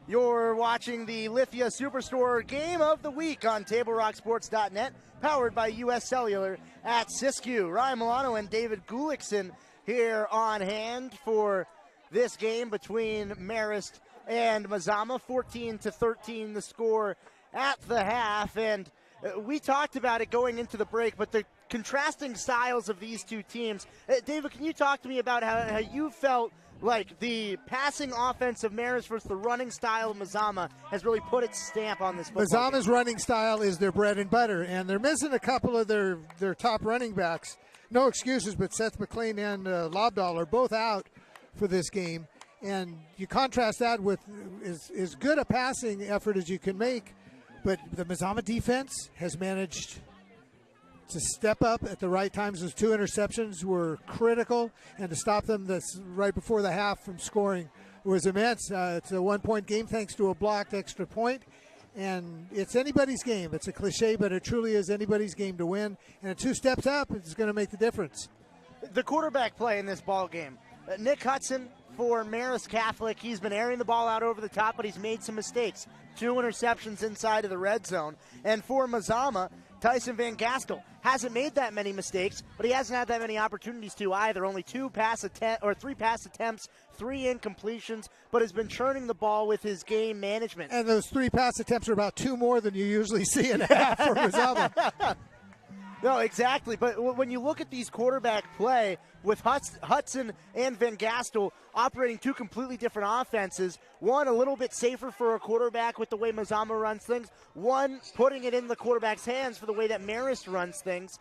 You're watching the Lithia Superstore Game of the Week on TableRockSports.net, powered by U.S. Cellular at Siskiyou. Ryan Milano and David Gullickson here on hand for this game between Marist and Mazaman. 14-13 the score at the half, and we talked about it going into the break, but the contrasting styles of these two teams. David, can you talk to me about how you felt like the passing offense of Marist versus the running style of Mazaman has really put its stamp on this football Mazaman's running style is their bread and butter, and they're missing a couple of their top running backs. No excuses, but Seth McLean and Lobdahl are both out for this game. And you contrast that with as good a passing effort as you can make, but the Mazaman defense has managed to step up at the right times. Those 2 interceptions were critical, and to stop them right before the half from scoring was immense. It's a 1-point game thanks to a blocked extra point, and it's anybody's game. It's a cliche, but it truly is anybody's game to win, and a 2 steps up is going to make the difference. The quarterback play in this ball game, Nick Hudson for Marist Catholic, he's been airing the ball out over the top, but he's made some mistakes. 2 interceptions inside of the red zone. And for Mazaman, Tyson Van Gastel hasn't made that many mistakes, but he hasn't had that many opportunities to either. Only 3 pass attempts, 3 incompletions, but has been churning the ball with his game management. And those 3 pass attempts are about 2 more than you usually see in a half for Mazaman. No, exactly. But when you look at these quarterback play with Hudson and Van Gastel operating 2 completely different offenses, one a little bit safer for a quarterback with the way Mazaman runs things, one putting it in the quarterback's hands for the way that Marist runs things.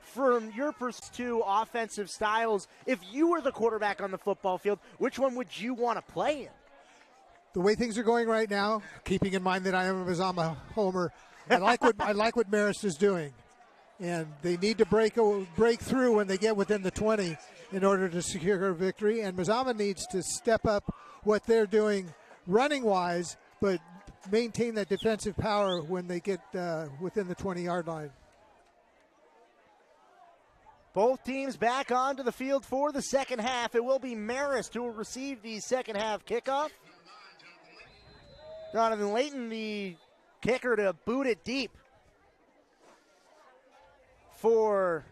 From your two offensive styles, if you were the quarterback on the football field, which one would you want to play in? The way things are going right now, keeping in mind that I am a Mazaman homer, I like what Marist is doing. And they need to break through when they get within the 20 in order to secure a victory. And Mazaman needs to step up what they're doing running-wise, but maintain that defensive power when they get within the 20-yard line. Both teams back onto the field for the second half. It will be Marist who will receive the second half kickoff. Donovan Layton, the kicker, to boot it deep for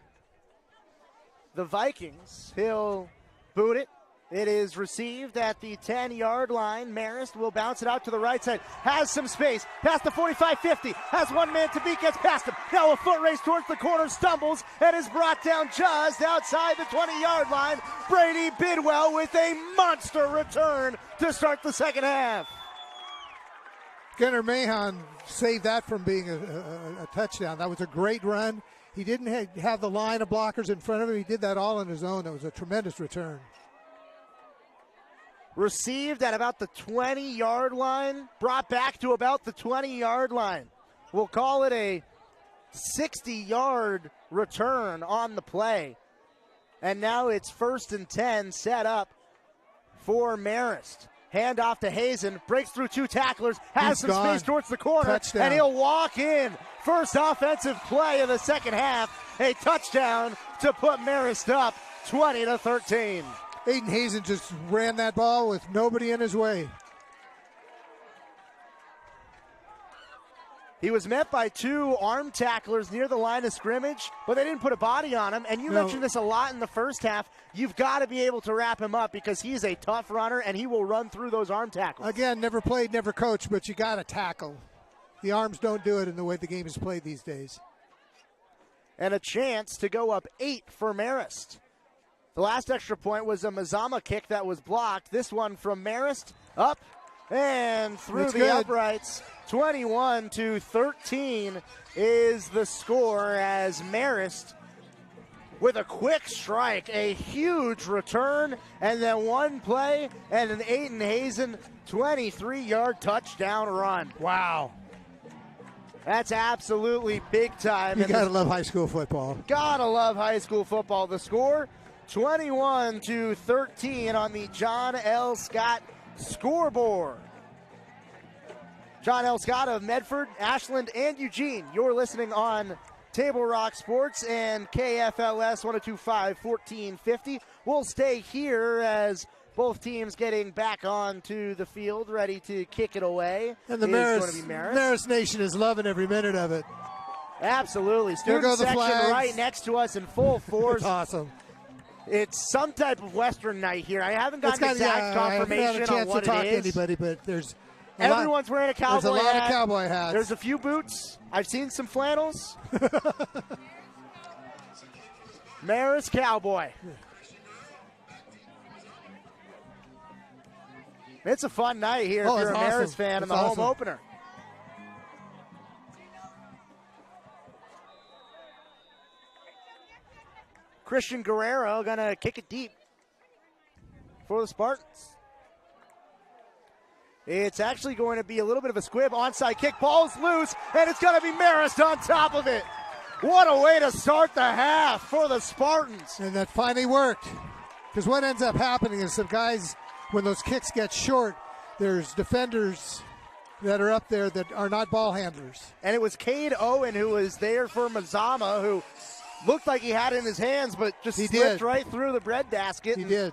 the Vikings. He'll boot it. It is received at the 10-yard line. Marist will bounce it out to the right side. Has some space. Past the 45-50. Has one man to beat. Gets past him. Now a foot race towards the corner. Stumbles and is brought down just outside the 20-yard line. Brady Bidwell with a monster return to start the second half. Gunnar Mahan saved that from being a touchdown. That was a great run. He didn't have the line of blockers in front of him. He did that all on his own. That was a tremendous return. Received at about the 20-yard line. Brought back to about the 20-yard line. We'll call it a 60-yard return on the play. And now it's 1st and 10 set up for Marist. Hand off to Hazen, breaks through 2 tacklers, has some space towards the corner, touchdown. And he'll walk in. First offensive play of the second half, a touchdown to put Marist up 20-13. Aiden Hazen just ran that ball with nobody in his way. He was met by 2 arm tacklers near the line of scrimmage, but they didn't put a body on him. And you mentioned this a lot in the first half. You've got to be able to wrap him up because he's a tough runner, and he will run through those arm tackles. Again, never played, never coached, but you got to tackle. The arms don't do it in the way the game is played these days. And a chance to go up 8 for Marist. The last extra point was a Mazaman kick that was blocked. This one from Marist, up and through the uprights. 21-13 is the score as Marist, with a quick strike, a huge return, and then one play and an Aiden Hazen 23-yard touchdown run. Wow. That's absolutely big time. You got to love high school football. Gotta love high school football. The score, 21-13 on the John L. Scott scoreboard. John L. Scott of Medford, Ashland, and Eugene. You're listening on Table Rock Sports and KFLS 1025 1450. We'll stay here as both teams getting back onto the field, ready to kick it away. And the Marist Nation is loving every minute of it. Absolutely. Student section right next to us in full force. It's awesome. It's some type of Western night here. I haven't gotten exact confirmation I haven't had a chance on what to talk it to is. anybody, but there's everyone's wearing a cowboy hat. There's a lot of cowboy hats. There's a few boots. I've seen some flannels. Marist Cowboy. It's a fun night here if you're a Marist fan in the home opener. Christian Guerrero going to kick it deep for the Spartans. It's actually going to be a little bit of a squib. Onside kick, ball's loose, and it's going to be Marist on top of it. What a way to start the half for the Spartans. And that finally worked. Because what ends up happening is some guys, when those kicks get short, there's defenders that are up there that are not ball handlers. And it was Cade Owen who was there for Mazaman, who looked like he had it in his hands, but just slipped right through the breadbasket. He did.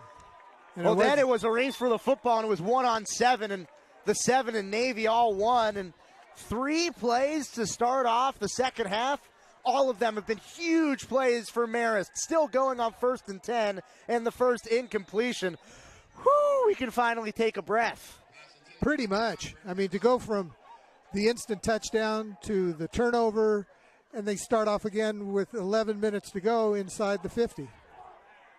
Well, then it was a race for the football, and it was 1-on-7, and the 7 and Navy all won. And 3 plays to start off the second half. All of them have been huge plays for Marist. Still going on 1st and 10, and the first incompletion. Whew, we can finally take a breath. Pretty much. I mean, to go from the instant touchdown to the turnover, and they start off again with 11 minutes to go inside the 50.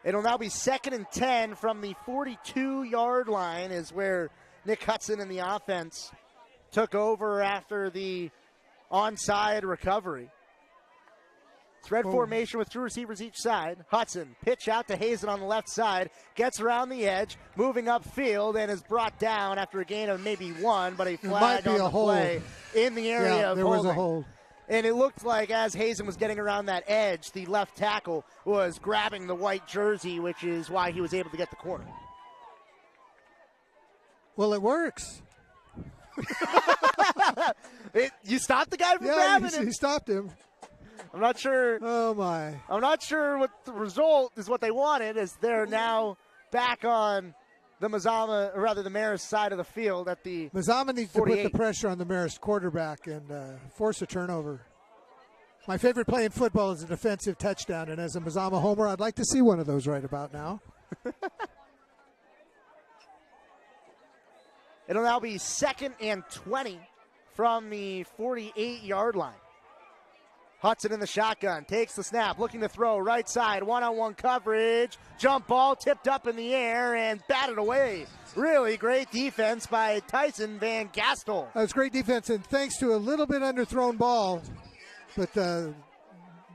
It'll now be 2nd and 10 from the 42-yard line is where Nick Hudson and the offense took over after the onside recovery. Spread formation with 2 receivers each side. Hudson, pitch out to Hazen on the left side, gets around the edge, moving upfield, and is brought down after a gain of maybe 1, but a flag on the play in the area of there holding. Was a hold. And it looked like as Hazen was getting around that edge, the left tackle was grabbing the white jersey, which is why he was able to get the corner. Well, it works. You stopped the guy from grabbing him. You stopped him. I'm not sure. Oh, my. I'm not sure what the result is what they wanted, as they're now back on the Mazaman, or rather the Marist side of the field at the Mazaman needs 48. to put the pressure on the Marist quarterback and force a turnover. My favorite play in football is a defensive touchdown, and as a Mazaman homer, I'd like to see one of those right about now. It'll now be 2nd and 20 from the 48-yard line. Hudson in the shotgun, takes the snap, looking to throw right side, one-on-one coverage, jump ball tipped up in the air and batted away. Really great defense by Tyson Van Gastel. That was great defense, and thanks to a little bit underthrown ball, but the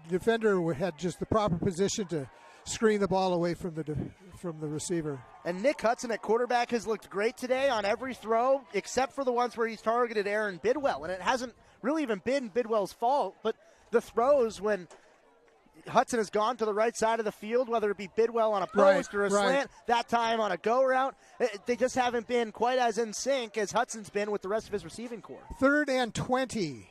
defender had just the proper position to screen the ball away from the receiver. And Nick Hudson at quarterback has looked great today on every throw, except for the ones where he's targeted Aaron Bidwell, and it hasn't really even been Bidwell's fault, but the throws when Hudson has gone to the right side of the field, whether it be Bidwell on a post or a slant, that time on a go route, they just haven't been quite as in sync as Hudson's been with the rest of his receiving corps. 3rd and 20.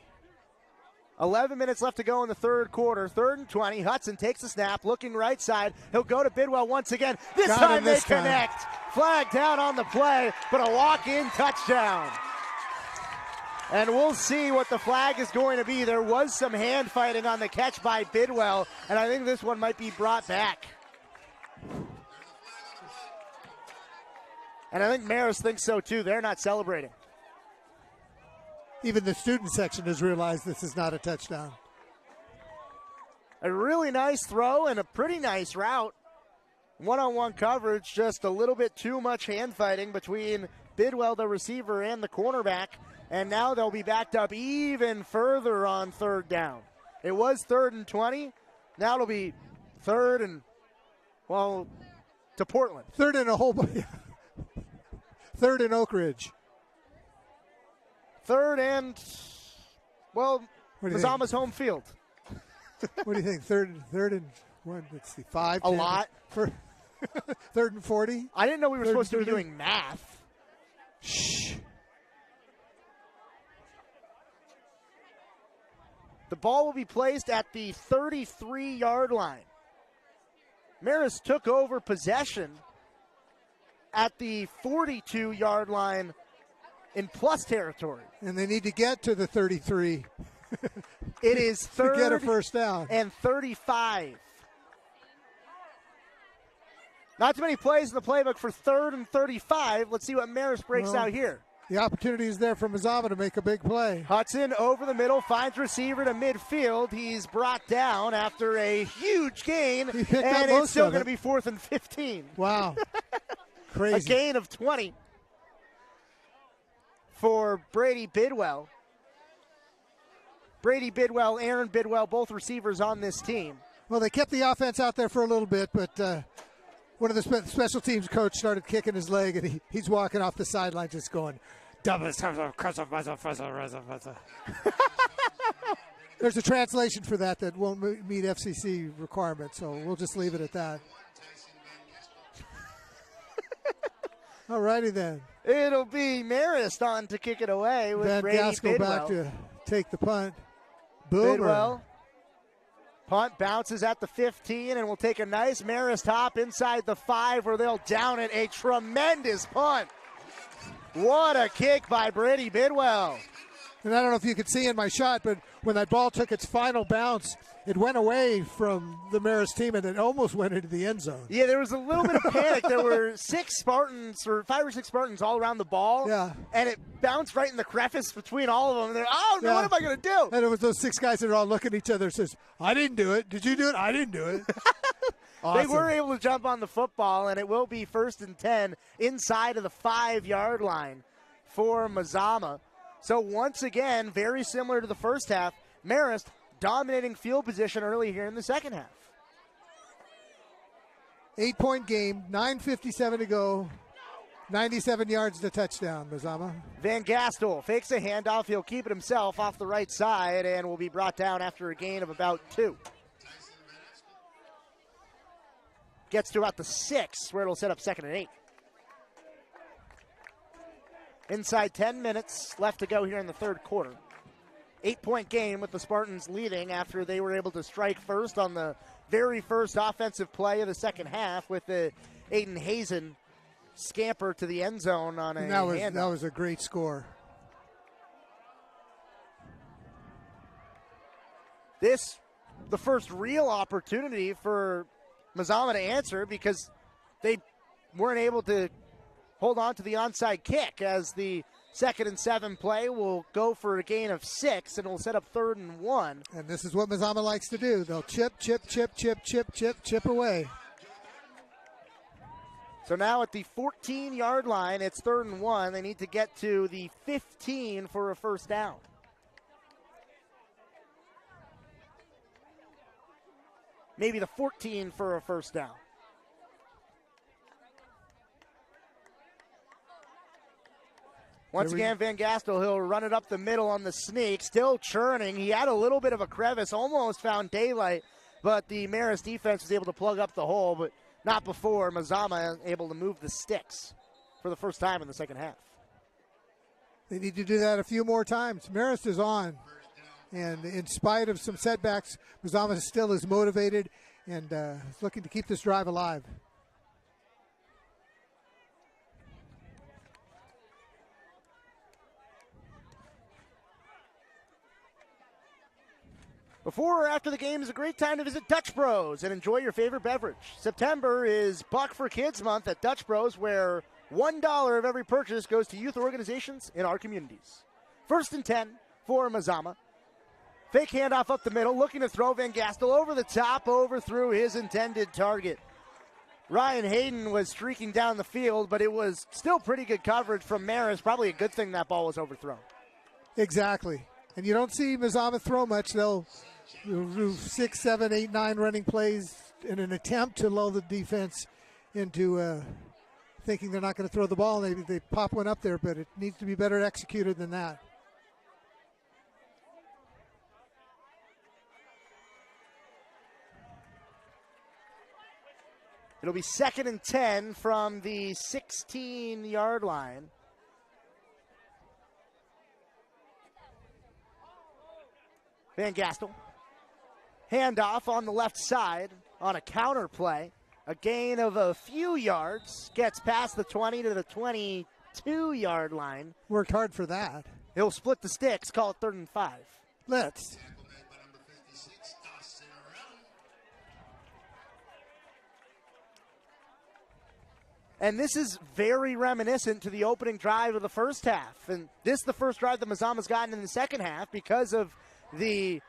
11 minutes left to go in the third quarter. 3rd and 20. Hudson takes the snap, looking right side. He'll go to Bidwell once again. This time they connect. Flag down on the play, but a walk-in touchdown. And we'll see what the flag is going to be. There was some hand fighting on the catch by Bidwell, and I think this one might be brought back. And I think Marist thinks so too. They're not celebrating. Even the student section has realized this is not a touchdown. A really nice throw and a pretty nice route. One-on-one coverage, just a little bit too much hand fighting between Bidwell, the receiver, and the cornerback. And now they'll be backed up even further on 3rd down. It was 3rd and 20. Now it'll be 3rd and, well, to Portland. 3rd and a whole 3rd and Oak Ridge. 3rd and, well, Mazama's home field. What do you think? 3rd and what? Let's see, 5. A 10, lot. 3rd and 40. I didn't know we were supposed to be doing math. Shh. The ball will be placed at the 33-yard line. Marist took over possession at the 42-yard line in plus territory. And they need to get to the 33. It is third to get a first down. And 35. Not too many plays in the playbook for 3rd and 35. Let's see what Marist breaks out here. The opportunity is there for Mazaman to make a big play. Hudson over the middle, finds receiver to midfield. He's brought down after a huge gain, and it's still going to be 4th and 15. Wow. Crazy. A gain of 20 for Brady Bidwell. Brady Bidwell, Aaron Bidwell, both receivers on this team. Well, they kept the offense out there for a little bit, but one of the special teams coach started kicking his leg, and he's walking off the sideline just going, There's a translation for that won't meet FCC requirements, so we'll just leave it at that. All righty then. It'll be Marist on to kick it away with Van Brady Gaskell Bidwell. Back to take the punt. Boomer. Bidwell. Punt bounces at the 15 and will take a nice Marist hop inside the 5 where they'll down it. A tremendous punt. What a kick by Brady Bidwell. And I don't know if you could see in my shot, but when that ball took its final bounce, it went away from the Marist team and it almost went into the end zone. Yeah, there was a little bit of panic. There were 6 Spartans, or 5 or 6 Spartans all around the ball. Yeah. And it bounced right in the crevice between all of them. And they're, oh, no, what am I going to do? And it was those 6 guys that are all looking at each other and says, I didn't do it. Did you do it? I didn't do it. Awesome. They were able to jump on the football, and it will be 1st and 10 inside of the 5-yard line for Mazaman. So once again, very similar to the first half, Marist dominating field position early here in the second half. 8-point game, 9:57 to go, 97 yards to touchdown, Mazaman. Van Gastel fakes a handoff. He'll keep it himself off the right side and will be brought down after a gain of about 2. Gets to about the 6 where it'll set up 2nd and 8. Inside 10 minutes left to go here in the third quarter. 8-point game with the Spartans leading after they were able to strike first on the very first offensive play of the second half with the Aiden Hazen scamper to the end zone on a handoff. That was a great score. This, the first real opportunity for Mazaman to answer because they weren't able to hold on to the onside kick as the 2nd and 7 play will go for a gain of 6 and will set up 3rd and 1. And this is what Mazaman likes to do. They'll chip away. So now at the 14-yard line, it's 3rd and 1. They need to get to the 15 for a first down. Maybe the 14 for a first down. Once again, Van Gastel, he'll run it up the middle on the sneak, still churning. He had a little bit of a crevice, almost found daylight, but the Marist defense was able to plug up the hole, but not before Mazaman able to move the sticks for the first time in the second half. They need to do that a few more times. Marist is on, and in spite of some setbacks, Mazaman still is motivated and is looking to keep this drive alive. Before or after the game is a great time to visit Dutch Bros and enjoy your favorite beverage. September is Buck for Kids Month at Dutch Bros, where $1 of every purchase goes to youth organizations in our communities. 1st and 10 for Mazaman. Fake handoff up the middle, looking to throw. Van Gastel over the top, overthrew his intended target. Ryan Hayden was streaking down the field, but it was still pretty good coverage from Marist. Probably a good thing that ball was overthrown. Exactly. And you don't see Mazaman throw much. They'll do 6, 7, 8, 9 running plays in an attempt to lull the defense into thinking they're not going to throw the ball. They pop one up there, but it needs to be better executed than that. It'll be 2nd and 10 from the 16-yard line. Van Gastel. Handoff on the left side on a counter play. A gain of a few yards. Gets past the 20 to the 22-yard line. Worked hard for that. He'll split the sticks, call it 3rd and 5. Let's. And this is very reminiscent to the opening drive of the first half. And this is the first drive that Mazama's gotten in the second half because of the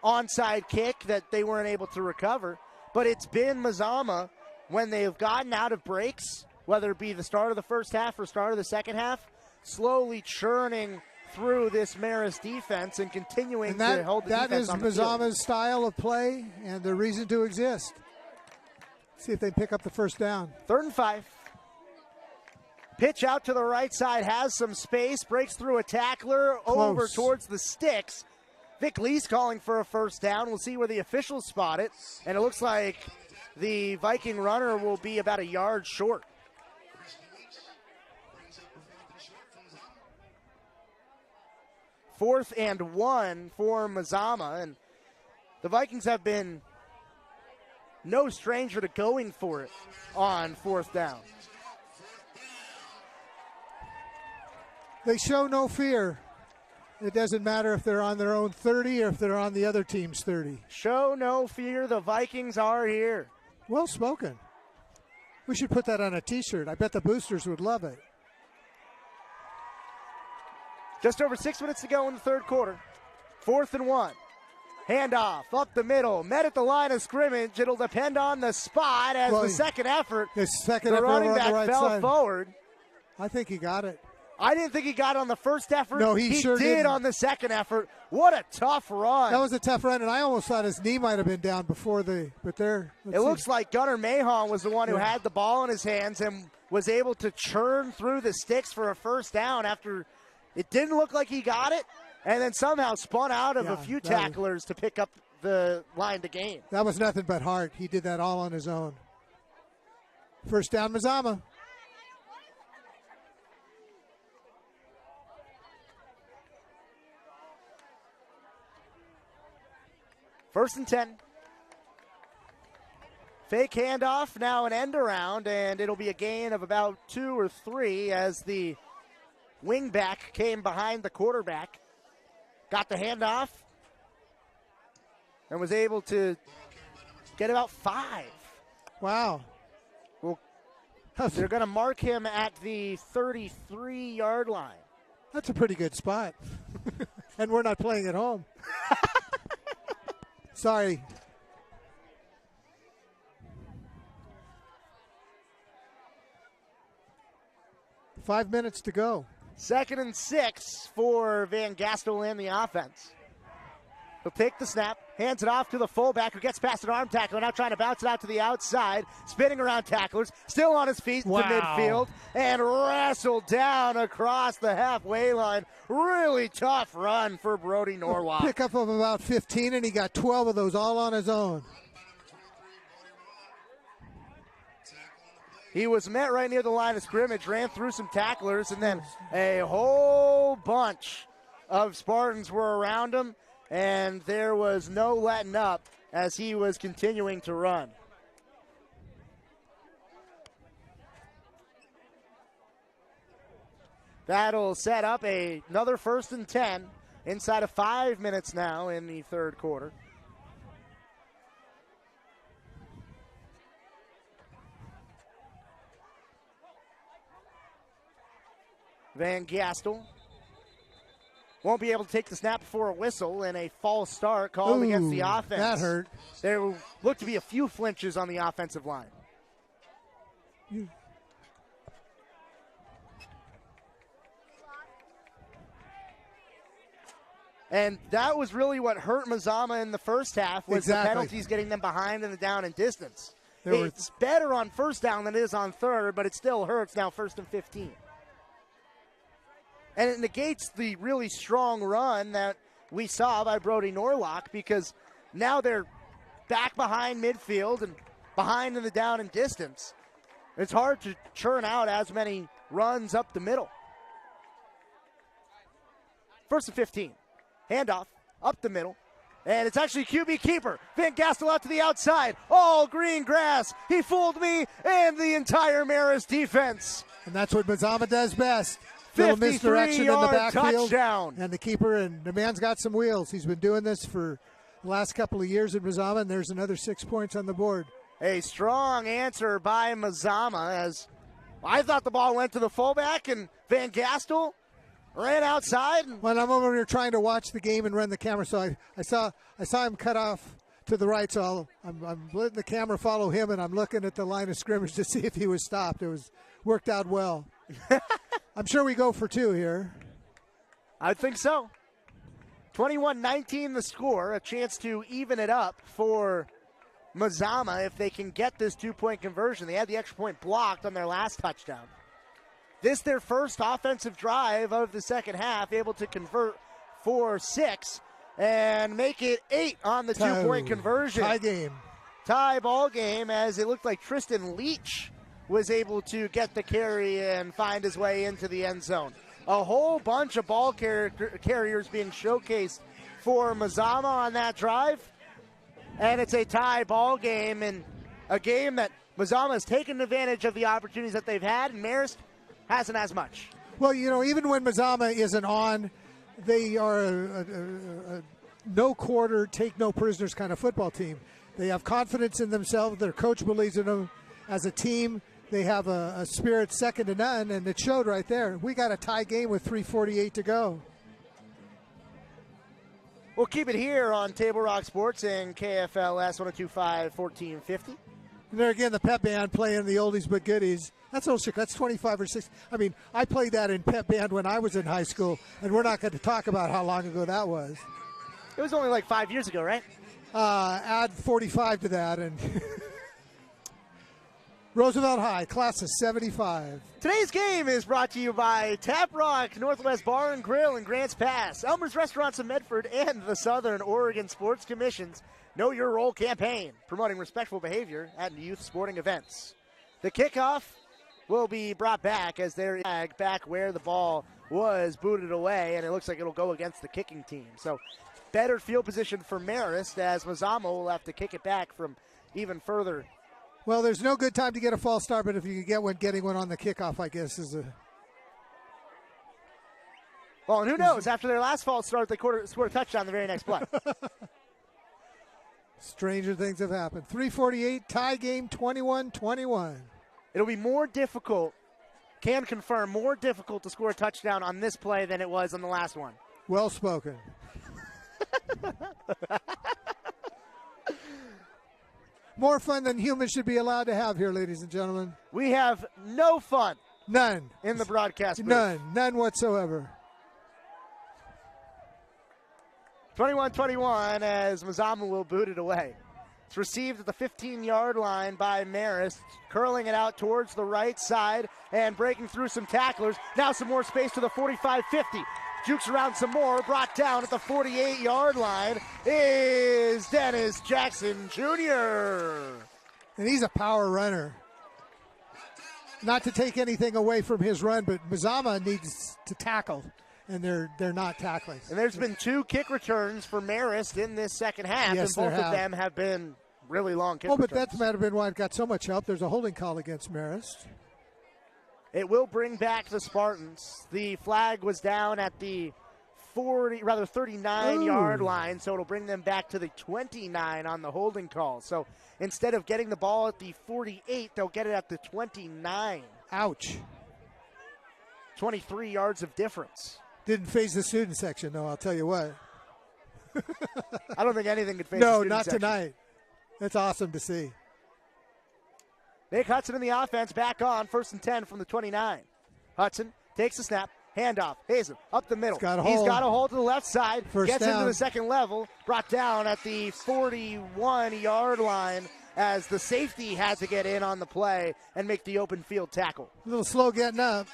onside kick that they weren't able to recover. But it's been Mazama when they've gotten out of breaks, whether it be the start of the first half or start of the second half, slowly churning through this Marist defense and continuing to hold the defense on the field. That is Mazama's style of play and the reason to exist. See if they pick up the first down. 3rd and 5. Pitch out to the right side, has some space, breaks through a tackler, over towards the sticks. Vic Lee's calling for a first down. We'll see where the officials spot it. And it looks like the Viking runner will be about a yard short. Fourth and 1 for Mazama. And the Vikings have been no stranger to going for it on 4th down. They show no fear. It doesn't matter if they're on their own 30 or if they're on the other team's 30. Show no fear. The Vikings are here. Well spoken. We should put that on a T-shirt. I bet the boosters would love it. Just over 6 minutes to go in the 3rd quarter. 4th and 1. Handoff up the middle. Met at the line of scrimmage. It'll depend on the spot as the second effort. The running back right fell side. Forward. I think he got it. I didn't think he got it on the first effort. No, he sure did didn't. On the second effort. What a tough run. That was a tough run, and I almost thought his knee might have been down before but there. It looks like Gunnar Mahon was the one who had the ball in his hands and was able to churn through the sticks for a first down after it didn't look like he got it, and then somehow spun out of a few tacklers to pick up the line to gain. That was nothing but heart. He did that all on his own. First down, Mazama. First and 10. Fake handoff, now an end around, and it'll be a gain of about 2 or 3 as the wingback came behind the quarterback. Got the handoff and was able to get about 5. Wow. Well, they're going to mark him at the 33-yard line. That's a pretty good spot. And we're not playing at home. Sorry. Five minutes to go. 2nd and 6 for Van Gastel in the offense. He'll take the snap, hands it off to the fullback who gets past an arm tackler, now trying to bounce it out to the outside, spinning around tacklers, still on his feet to midfield, and wrestled down across the halfway line. Really tough run for Brody Norwalk. Pickup of about 15, and he got 12 of those all on his own. He was met right near the line of scrimmage, ran through some tacklers, and then a whole bunch of Spartans were around him, and there was no letting up as he was continuing to run. That'll set up another 1st and 10 inside of 5 minutes now in the 3rd quarter. Van Gastel won't be able to take the snap before a whistle, and a false start called against the offense. That hurt. There looked to be a few flinches on the offensive line. And that was really what hurt Mazama in the first half, was the penalties getting them behind in the down and distance. It's better on 1st down than it is on 3rd, but it still hurts now 1st and 15. And it negates the really strong run that we saw by Brody Norwalk, because now they're back behind midfield and behind in the down and distance. It's hard to churn out as many runs up the middle. 1st and 15. Handoff up the middle. And it's actually QB keeper. Van Gastel out to the outside. All green grass. He fooled me and the entire Marist defense. And that's what Mazaman does best. Little misdirection in the backfield. Touchdown. And the keeper, and the man's got some wheels. He's been doing this for the last couple of years at Mazaman. There's another 6 points on the board. A strong answer by Mazaman, as I thought the ball went to the fullback, and Van Gastel ran outside. Well, I'm over here trying to watch the game and run the camera, so I saw him cut off to the right, so I'm letting the camera follow him, and I'm looking at the line of scrimmage to see if he was stopped. It was worked out well. I'm sure we go for 2 here. I think so. 21-19 the score, a chance to even it up for Mazaman if they can get this 2-point conversion. They had the extra point blocked on their last touchdown. This their first offensive drive of the second half, able to convert for 6 and make it 8 on the 2-point conversion. Tie ball game, as it looked like Tristan Leach was able to get the carry and find his way into the end zone. A whole bunch of ball carriers being showcased for Mazaman on that drive. And it's a tie ball game, and a game that Mazaman has taken advantage of the opportunities that they've had, and Marist hasn't as much. Well, even when Mazaman isn't on, they are a no quarter, take no prisoners kind of football team. They have confidence in themselves. Their coach believes in them. As a team, they have a spirit second to none, and it showed right there. We got a tie game with 3:48 to go. We'll keep it here on Table Rock Sports and KFLS 102.5 1450. And there again, the pep band playing the oldies but goodies. That's old shit. That's 25 or 6. I mean, I played that in pep band when I was in high school, and we're not going to talk about how long ago that was. It was only like 5 years ago, right? Add 45 to that, and Roosevelt High, class of 75. Today's game is brought to you by Tap Rock, Northwest Bar and Grill in Grants Pass, Elmer's Restaurants in Medford, and the Southern Oregon Sports Commission's Know Your Role campaign, promoting respectful behavior at youth sporting events. The kickoff will be brought back as they're back where the ball was booted away, and it looks like it'll go against the kicking team. So better field position for Marist, as Mazaman will have to kick it back from even further. Well, there's no good time to get a false start, but if you could get one, getting one on the kickoff, I guess, is a... Well, and who knows? After their last false start, they scored a touchdown the very next play. Stranger things have happened. 3:48, tie game, 21-21. It'll be more difficult, can confirm, more difficult to score a touchdown on this play than it was on the last one. Well spoken. More fun than humans should be allowed to have here, ladies and gentlemen. We have no fun. None. In the broadcast booth. None whatsoever. 21-21 as Mazaman will boot it away. It's received at the 15-yard line by Marist, curling it out towards the right side and breaking through some tacklers. Now some more space to the 45-50. Jukes around some more, brought down at the 48-yard line is Dennis Jackson Jr. And he's a power runner. Not to take anything away from his run, but Mazaman needs to tackle, and they're not tackling. And there's been 2 kick returns for Marist in this second half, yes, and both of them have been really long kick returns. But that might have been why it got so much help. There's a holding call against Marist. It will bring back the Spartans. The flag was down at the 39-yard line, so it'll bring them back to the 29 on the holding call. So instead of getting the ball at the 48, they'll get it at the 29. Ouch. 23 yards of difference. Didn't phase the student section, though, I'll tell you what. I don't think anything could phase the student section. No, not tonight. That's awesome to see. Nick Hudson in the offense, back on, 1st and 10 from the 29. Hudson takes the snap, handoff, Hazen up the middle. He's got a hold to the left side, gets into the second level, brought down at the 41-yard line as the safety had to get in on the play and make the open field tackle. A little slow getting up.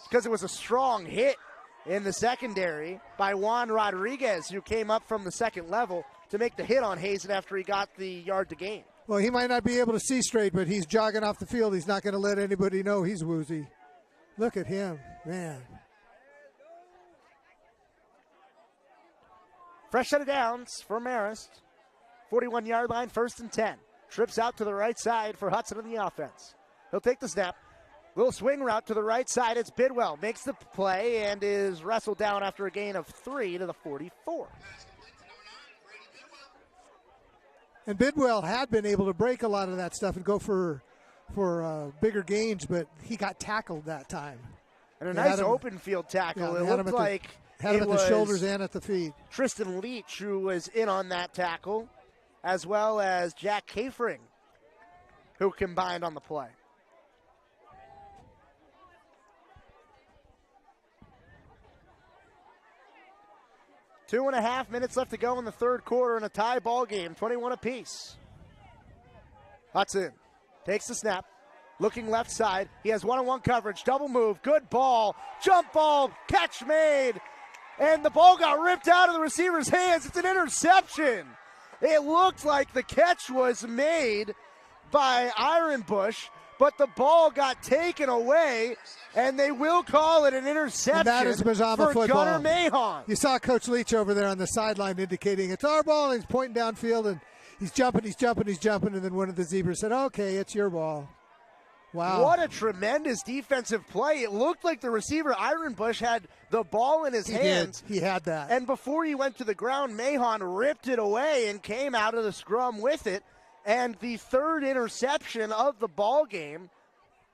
Because it was a strong hit in the secondary by Juan Rodriguez, who came up from the second level to make the hit on Hazen after he got the yard to gain. Well, he might not be able to see straight, but he's jogging off the field. He's not going to let anybody know he's woozy. Look at him, man. Fresh set of downs for Marist. 41-yard line, 1st and 10. Trips out to the right side for Hudson in the offense. He'll take the snap. Little swing route to the right side. It's Bidwell. Makes the play and is wrestled down after a gain of 3 to the 44. And Bidwell had been able to break a lot of that stuff and go for bigger gains, but he got tackled that time. And a nice open field tackle. Yeah, it looked like had him at the shoulders and at the feet. Tristan Leach, who was in on that tackle, as well as Jack Kafering, who combined on the play. Two and a half minutes left to go in the third quarter in a tie ball game, 21 apiece. Hudson takes the snap, looking left side. He has one-on-one coverage, double move, good ball, jump ball, catch made, and the ball got ripped out of the receiver's hands. It's an interception. It looked like the catch was made by Ironbush, but the ball got taken away, and they will call it an interception. And that is Mazaman for football. Gunnar Mahon. You saw Coach Leach over there on the sideline indicating it's our ball, and he's pointing downfield, and he's jumping, and then one of the zebras said, okay, it's your ball. Wow. What a tremendous defensive play. It looked like the receiver, Ironbush, had the ball in his hands. He had that. And before he went to the ground, Mahon ripped it away and came out of the scrum with it. And the third interception of the ball game.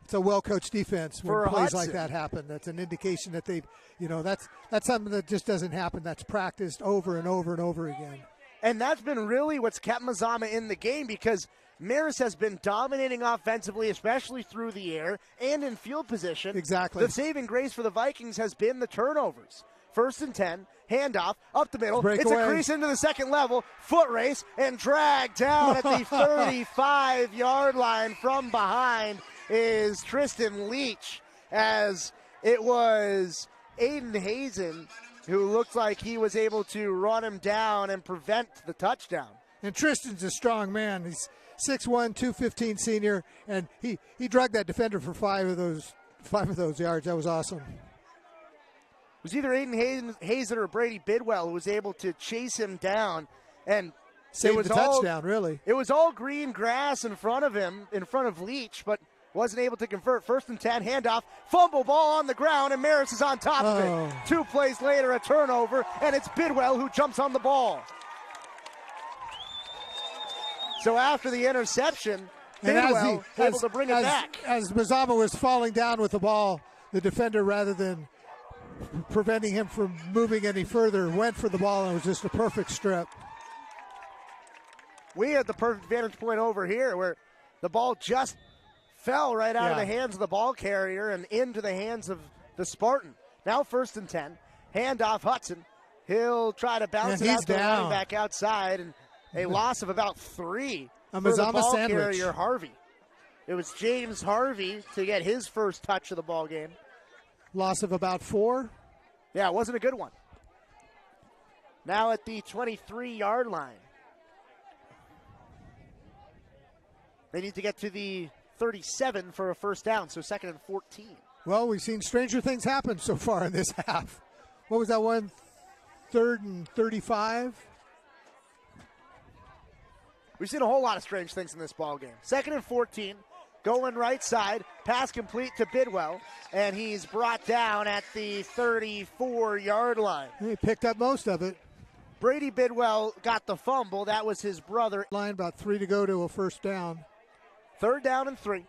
It's a well-coached defense when plays Hudson. like that happen. That's an indication that they've, that's something that just doesn't happen. That's practiced over and over and over again. And that's been really what's kept Mazaman in the game, because Marist has been dominating offensively, especially through the air and in field position. Exactly. The saving grace for the Vikings has been the turnovers. 1st and 10, handoff, up the middle. It's a crease into the second level, foot race, and dragged down at the 35-yard line from behind is Tristan Leach, as it was Aiden Hazen who looked like he was able to run him down and prevent the touchdown. And Tristan's a strong man. He's 6'1", 215 senior, and he dragged that defender for five of those yards. That was awesome. It was either Aiden Hazen or Brady Bidwell who was able to chase him down and saved the touchdown, really. It was all green grass in front of him, in front of Leach, but wasn't able to convert. 1st and 10, handoff, fumble ball on the ground, and Marist is on top of it. 2 plays later, a turnover, and it's Bidwell who jumps on the ball. So after the interception, Bidwell able to bring it back. As Mazaman was falling down with the ball, the defender, rather than preventing him from moving any further, went for the ball, and it was just a perfect strip. We had the perfect vantage point over here where the ball just fell right out of the hands of the ball carrier and into the hands of the Spartan. Now 1st and 10, handoff Hudson. He'll try to bounce it out to the running back outside, and a loss of about 3 for the ball carrier Harvey. It was James Harvey to get his first touch of the ball game. Loss of about 4. Yeah, it wasn't a good one. Now at the 23-yard line. They need to get to the 37 for a first down, so 2nd and 14. Well, we've seen stranger things happen so far in this half. What was that one? 3rd and 35? We've seen a whole lot of strange things in this ball game. 2nd and 14, going right side, pass complete to Bidwell, and he's brought down at the 34-yard line. He picked up most of it. Brady Bidwell got the fumble. That was his brother. Line about 3 to go to a first down. 3rd down and 3.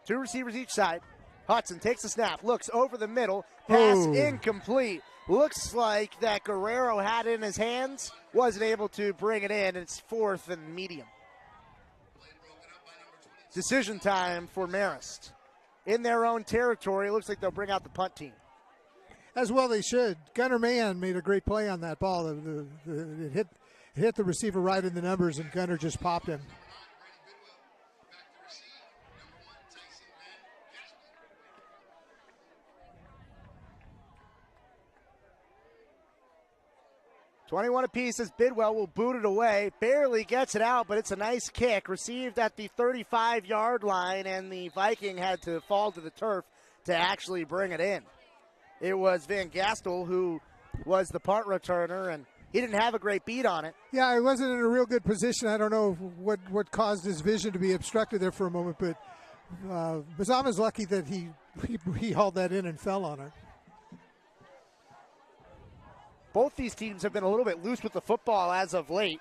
2 receivers each side. Hudson takes the snap, looks over the middle, pass incomplete. Looks like that Guerrero had it in his hands, wasn't able to bring it in. It's 4th and medium. Decision time for Marist. In their own territory, it looks like they'll bring out the punt team. As well they should. Gunnar Mahon made a great play on that ball. It hit the receiver right in the numbers, and Gunnar just popped him. $21 apiece as Bidwell will boot it away. Barely gets it out, but it's a nice kick. Received at the 35-yard line, and the Viking had to fall to the turf to actually bring it in. It was Van Gastel who was the punt returner, and he didn't have a great beat on it. Yeah, he wasn't in a real good position. I don't know what caused his vision to be obstructed there for a moment, but Mazaman's lucky that he hauled that in and fell on her. Both these teams have been a little bit loose with the football as of late.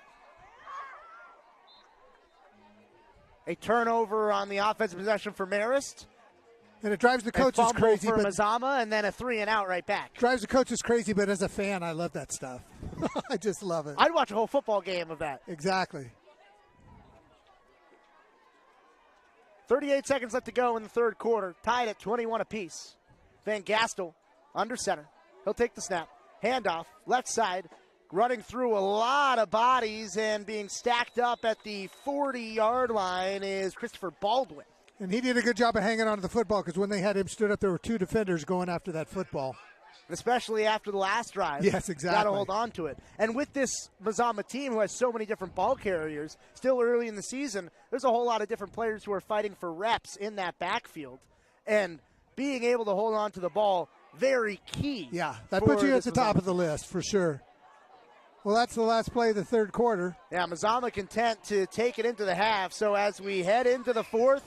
A turnover on the offensive possession for Marist. And it drives the coaches crazy. For Mazaman, and then a 3-and-out right back. Drives the coaches crazy, but as a fan, I love that stuff. I just love it. I'd watch a whole football game of that. Exactly. 38 seconds left to go in the third quarter. Tied at 21 apiece. Van Gastel under center. He'll take the snap. Handoff, left side. Running through a lot of bodies and being stacked up at the 40-yard line is Christopher Baldwin. And he did a good job of hanging on to the football because when they had him stood up, there were two defenders going after that football. Especially after the last drive. Yes, exactly. Got to hold on to it. And with this Mazaman team who has so many different ball carriers, still early in the season, there's a whole lot of different players who are fighting for reps in that backfield. And being able to hold on to the ball, very key. Yeah, that puts you at the top of the list for sure. Well, that's the last play of the third quarter. Yeah, Mazaman content to take it into the half. So as we head into the fourth,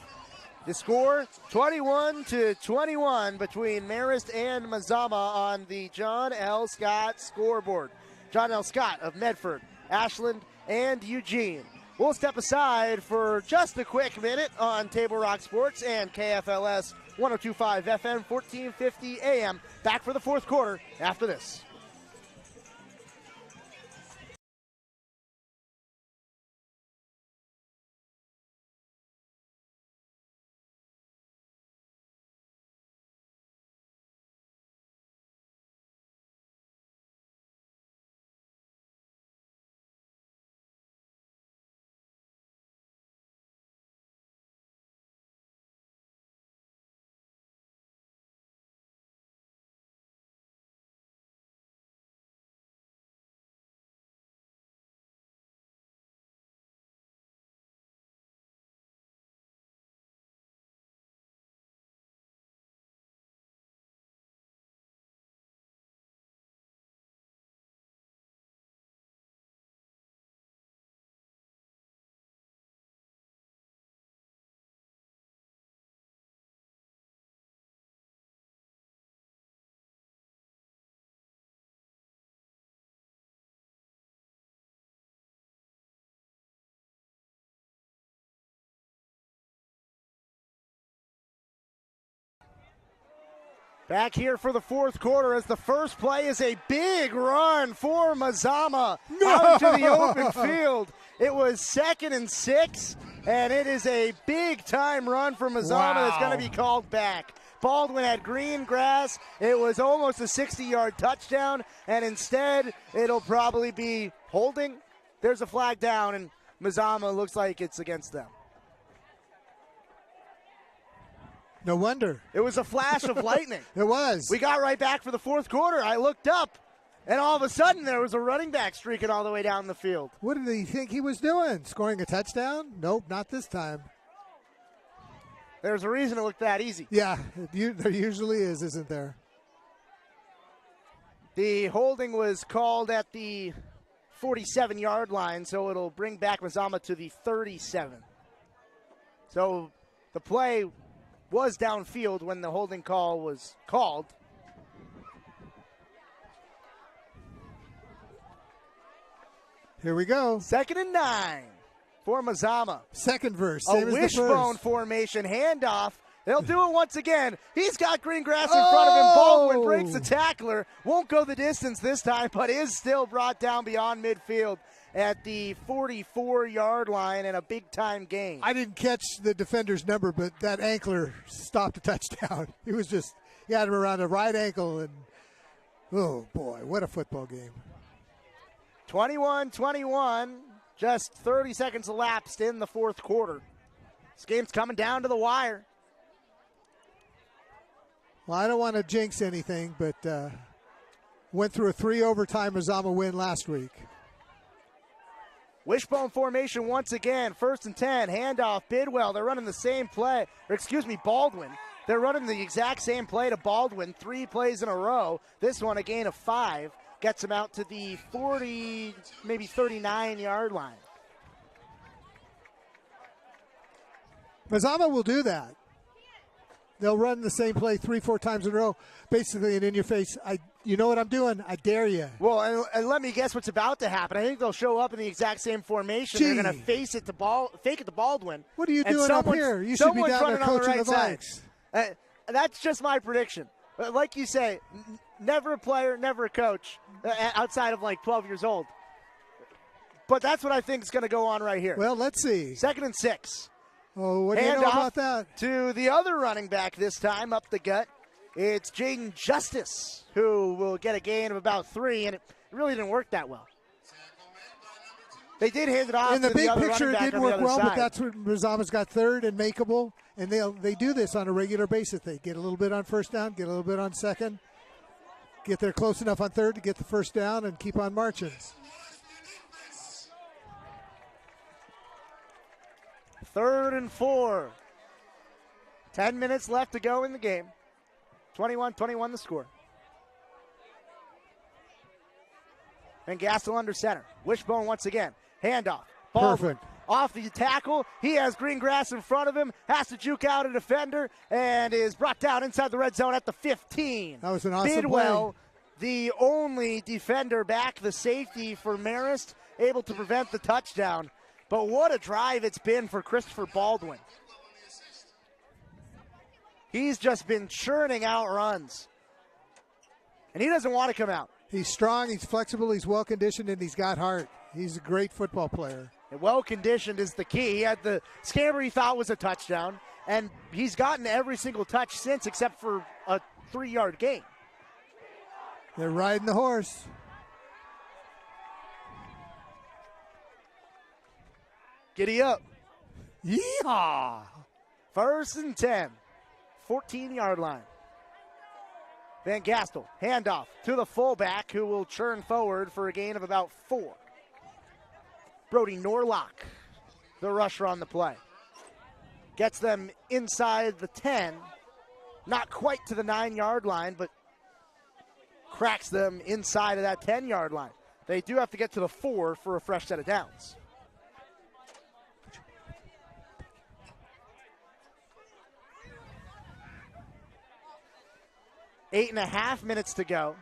the score 21-21 between Marist and Mazaman on the John L. Scott scoreboard. John L. Scott of Medford, Ashland, and Eugene. We'll step aside for just a quick minute on Table Rock Sports and KFLS 102.5 FM, 1450 AM. Back for the fourth quarter after this. Back here for the fourth quarter as the first play is a big run for Mazaman out to the open field. It was 2nd and 6, and it is a big-time run for Mazaman that's going to be called back. Baldwin had green grass. It was almost a 60-yard touchdown, and instead it'll probably be holding. There's a flag down, and Mazaman looks like it's against them. No wonder. It was a flash of lightning. It was. We got right back for the fourth quarter. I looked up, and all of a sudden there was a running back streaking all the way down the field. What did he think he was doing? Scoring a touchdown? Nope, not this time. There's a reason it looked that easy. Yeah, there usually is, isn't there? The holding was called at the 47-yard line, so it'll bring back Mazaman to the 37. So the play was downfield when the holding call was called. Here we go. 2nd and 9 for Mazaman. Second verse. A Same wishbone as the formation handoff. They'll do it once again. He's got green grass in front of him. Baldwin breaks the tackler. Won't go the distance this time, but is still brought down beyond midfield at the 44-yard line in a big-time game. I didn't catch the defender's number, but that ankler stopped a touchdown. He had him around the right ankle, and oh, boy, what a football game. 21-21, just 30 seconds elapsed in the fourth quarter. This game's coming down to the wire. Well, I don't want to jinx anything, but went through a 3-overtime Mazaman win last week. Wishbone formation once again. 1st and 10, handoff, Bidwell. They're running the same play. Baldwin. They're running the exact same play to Baldwin 3 plays in a row. This one a gain of 5. gets him out to the 40, maybe 39-yard line. Mazaman will do that. They'll run the same play 3-4 times in a row, basically an in-your-face, you know what I'm doing? I dare you. Well, and let me guess what's about to happen. I think they'll show up in the exact same formation. They're going to fake it to Baldwin. What are you doing up here? You should be down there coaching the Vikes. That's just my prediction. Like you say, never a player, never a coach outside of like 12 years old. But that's what I think is going to go on right here. Well, let's see. 2nd and 6. Oh, what do you know about that? To the other running back this time, up the gut. It's Jaden Justice, who will get a gain of about 3, and it really didn't work that well. They did hand it off in the to big the other picture. running back It didn't on the work well, side. but that's what Mazama's got 3rd and makeable, and they do this on a regular basis. They get a little bit on 1st down, get a little bit on 2nd, get there close enough on 3rd to get the 1st down, and keep on marching. 3rd and 4. 10 minutes left to go in the game. 21-21 the score. And Gastel under center. Wishbone once again. Handoff. Baldwin. Perfect. Off the tackle. He has green grass in front of him. Has to juke out a defender and is brought down inside the red zone at the 15. That was an awesome Bidwell, play. the only defender back, the safety for Marist, able to prevent the touchdown. But what a drive it's been for Christopher Baldwin. He's just been churning out runs. And he doesn't want to come out. He's strong, he's flexible, he's well-conditioned, and he's got heart. He's a great football player. And well-conditioned is the key. He had the scamper he thought was a touchdown, and he's gotten every single touch since except for a 3-yard gain. They're riding the horse. Giddy up. Yeehaw! 1st and 10. 14-yard line. Van Gastel, handoff to the fullback who will churn forward for a gain of about 4. Brody Norlock, the rusher on the play. Gets them inside the 10. Not quite to the 9-yard line, but cracks them inside of that 10-yard line. They do have to get to the 4 for a fresh set of downs. Eight and a half minutes to go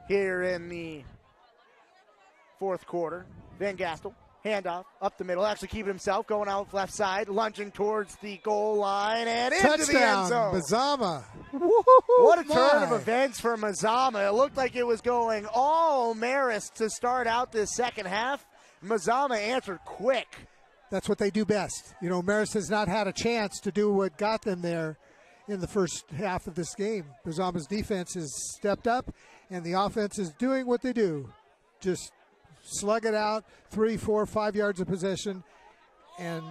here in the 4th quarter. Van Gastel, handoff, up the middle, actually keeping himself, going out left side, lunging towards the goal line, and into the end zone. Mazama. What a turn of events for Mazama. It looked like it was going all Marist to start out this second half. Mazama answered quick. That's what they do best. You know, Marist has not had a chance to do what got them there in the first half of this game. Mazama's defense has stepped up, and the offense is doing what they do. Just slug it out, 3, 4, 5 yards of possession, and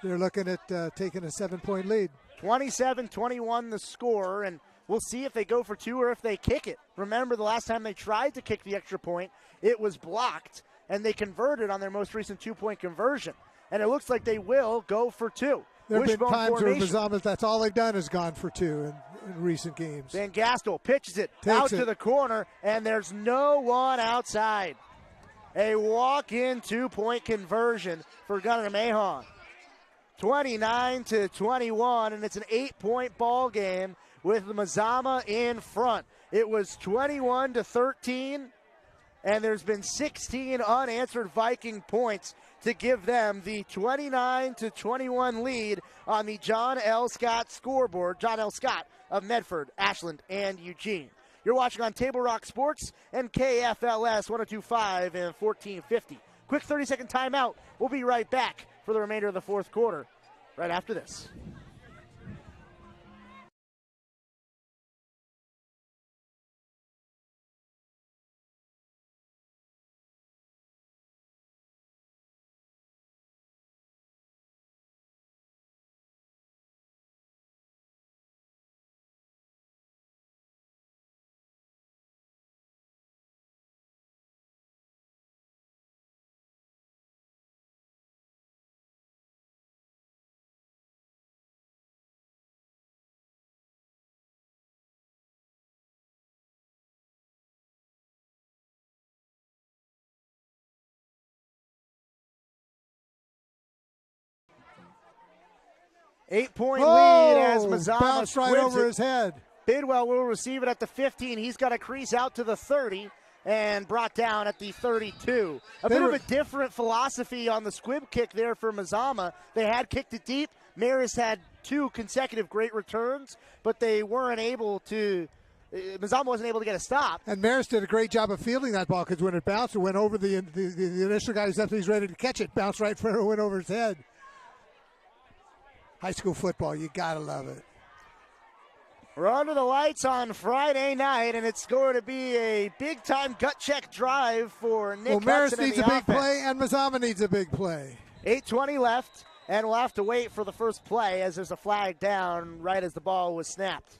they're looking at taking a 7-point lead. 27-21 the score, and we'll see if they go for 2 or if they kick it. Remember, the last time they tried to kick the extra point, it was blocked, and they converted on their most recent 2-point conversion. And it looks like they will go for 2. There have been Wishbone times where formation. Mazama, that's all they've done is gone for 2 in recent games. Van Gastel pitches it out to the corner, and there's no one outside. A walk-in 2-point conversion for Gunnar Mahon. 29-21, and it's an 8-point ball game with Mazama in front. It was 21-13, and there's been 16 unanswered Viking points to give them the 29-21 lead on the John L. Scott scoreboard. John L. Scott of Medford, Ashland, and Eugene. You're watching on Table Rock Sports and KFLS 102.5 and 1450. Quick 30-second timeout. We'll be right back for the remainder of the 4th quarter right after this. 8-point lead as Mazaman bounced right over his head. Bidwell will receive it at the 15. He's got a crease out to the 30 and brought down at the 32. A bit of a different philosophy on the squib kick there for Mazaman. They had kicked it deep. Marist had 2 consecutive great returns, but they weren't able to. Mazaman wasn't able to get a stop. And Marist did a great job of fielding that ball because when it bounced, it went over the initial guy who's up, he's ready to catch it. Bounced right in front of it, went over his head. High school football, you got to love it. We're under the lights on Friday night, and it's going to be a big-time gut check drive for Nick Hudson. Marist needs a big play, and Mazaman needs a big play. 8:20 left, and we'll have to wait for the first play as there's a flag down right as the ball was snapped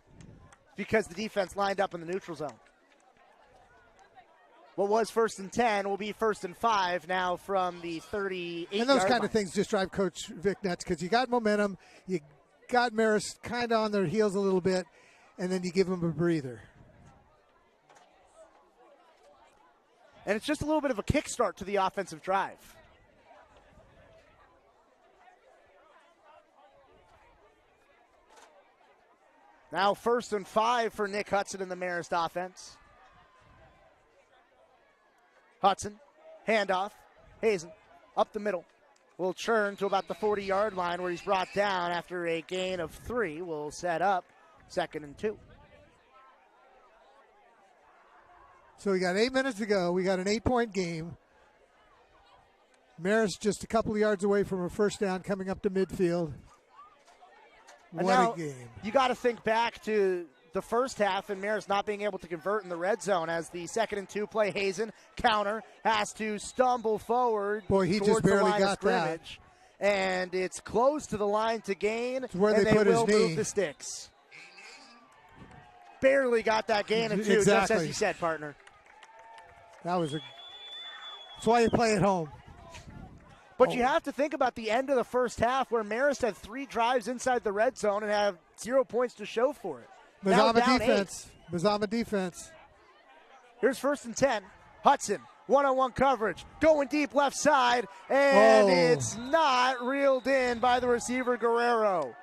because the defense lined up in the neutral zone. What was 1st and 10 will be 1st and 5 now from the 38-yard And those kind line. of things just drive Coach Vic nuts because you got momentum, you got Marist kind of on their heels a little bit, and then you give them a breather. And it's just a little bit of a kickstart to the offensive drive. Now 1st and 5 for Nick Hudson in the Marist offense. Hudson, handoff, Hazen, up the middle. Will churn to about the 40-yard line where he's brought down after a gain of 3. Will set up 2nd and 2. So we got 8 minutes to go. We got an 8-point game. Marist just a couple of yards away from a first down coming up to midfield. What a game. You got to think back to the first half and Marist not being able to convert in the red zone as the 2nd and 2 play. Hazen, counter, has to stumble forward. Boy, he just barely got that. And it's close to the line to gain, it's where and they they put will his knee. move the sticks. Barely got that gain of 2, exactly. just as you said, partner. That's why you play at home. But you have to think about the end of the first half where Marist had 3 drives inside the red zone and have 0 points to show for it. Mazaman defense. Mazaman defense. Here's 1st and 10. Hudson, one-on-one coverage, going deep left side, and it's not reeled in by the receiver Guerrero.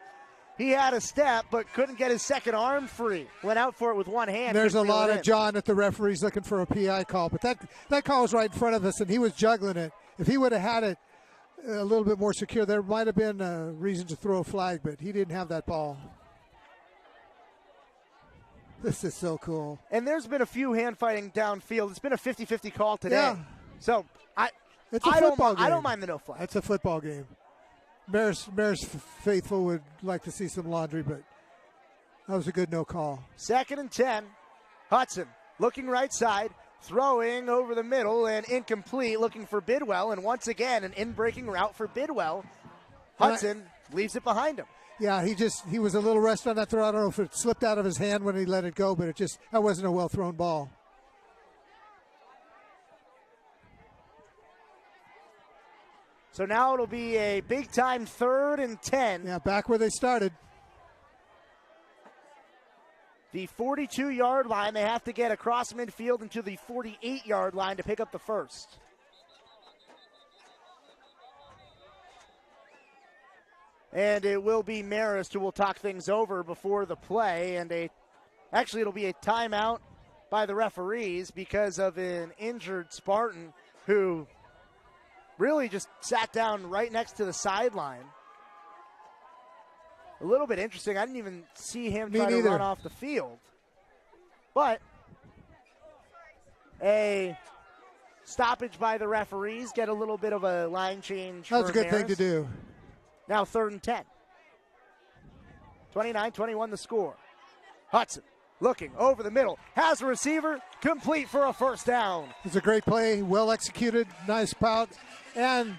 He had a step but couldn't get his second arm free. Went out for it with one hand. There's a lot of John at the referees looking for a PI call, but that call was right in front of us, and he was juggling it. If he would have had it a little bit more secure, there might have been a reason to throw a flag, but he didn't have that ball. This is so cool. And there's been a few hand fighting downfield. It's been a 50-50 call today. Yeah. So I don't mind the no flag. It's a football game. Marist faithful would like to see some laundry, but that was a good no call. 2nd and 10. Hudson looking right side, throwing over the middle and incomplete, looking for Bidwell. And once again, an in-breaking route for Bidwell. Hudson leaves it behind him. Yeah, he was a little rushed on that throw. I don't know if it slipped out of his hand when he let it go, but that wasn't a well-thrown ball. So now it'll be a big-time 3rd and 10. Yeah, back where they started. The 42-yard line. They have to get across midfield into the 48-yard line to pick up the first. And it will be Marist who will talk things over before the play. And actually, it'll be a timeout by the referees because of an injured Spartan who really just sat down right next to the sideline. A little bit interesting. I didn't even see him try to run off the field. But a stoppage by the referees, get a little bit of a line change. That's a good thing to do. Now 3rd and 10. 29-21 the score. Hudson looking over the middle. Has a receiver. Complete for a first down. It's a great play. Well executed. Nice pout. And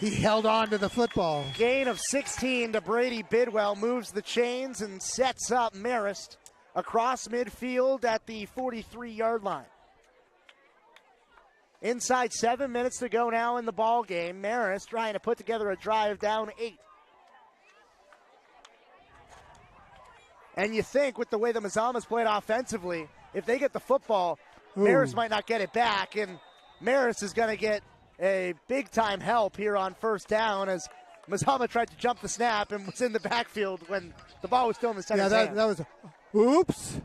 he held on to the football. Gain of 16 to Brady Bidwell. Moves the chains and sets up Marist across midfield at the 43-yard line. Inside 7 minutes to go now in the ball game. Marist trying to put together a drive down 8. And you think with the way the Mazaman's played offensively, if they get the football, Marist might not get it back. And Marist is going to get a big-time help here on first down as Mazaman tried to jump the snap and was in the backfield when the ball was still in the center's that was oops.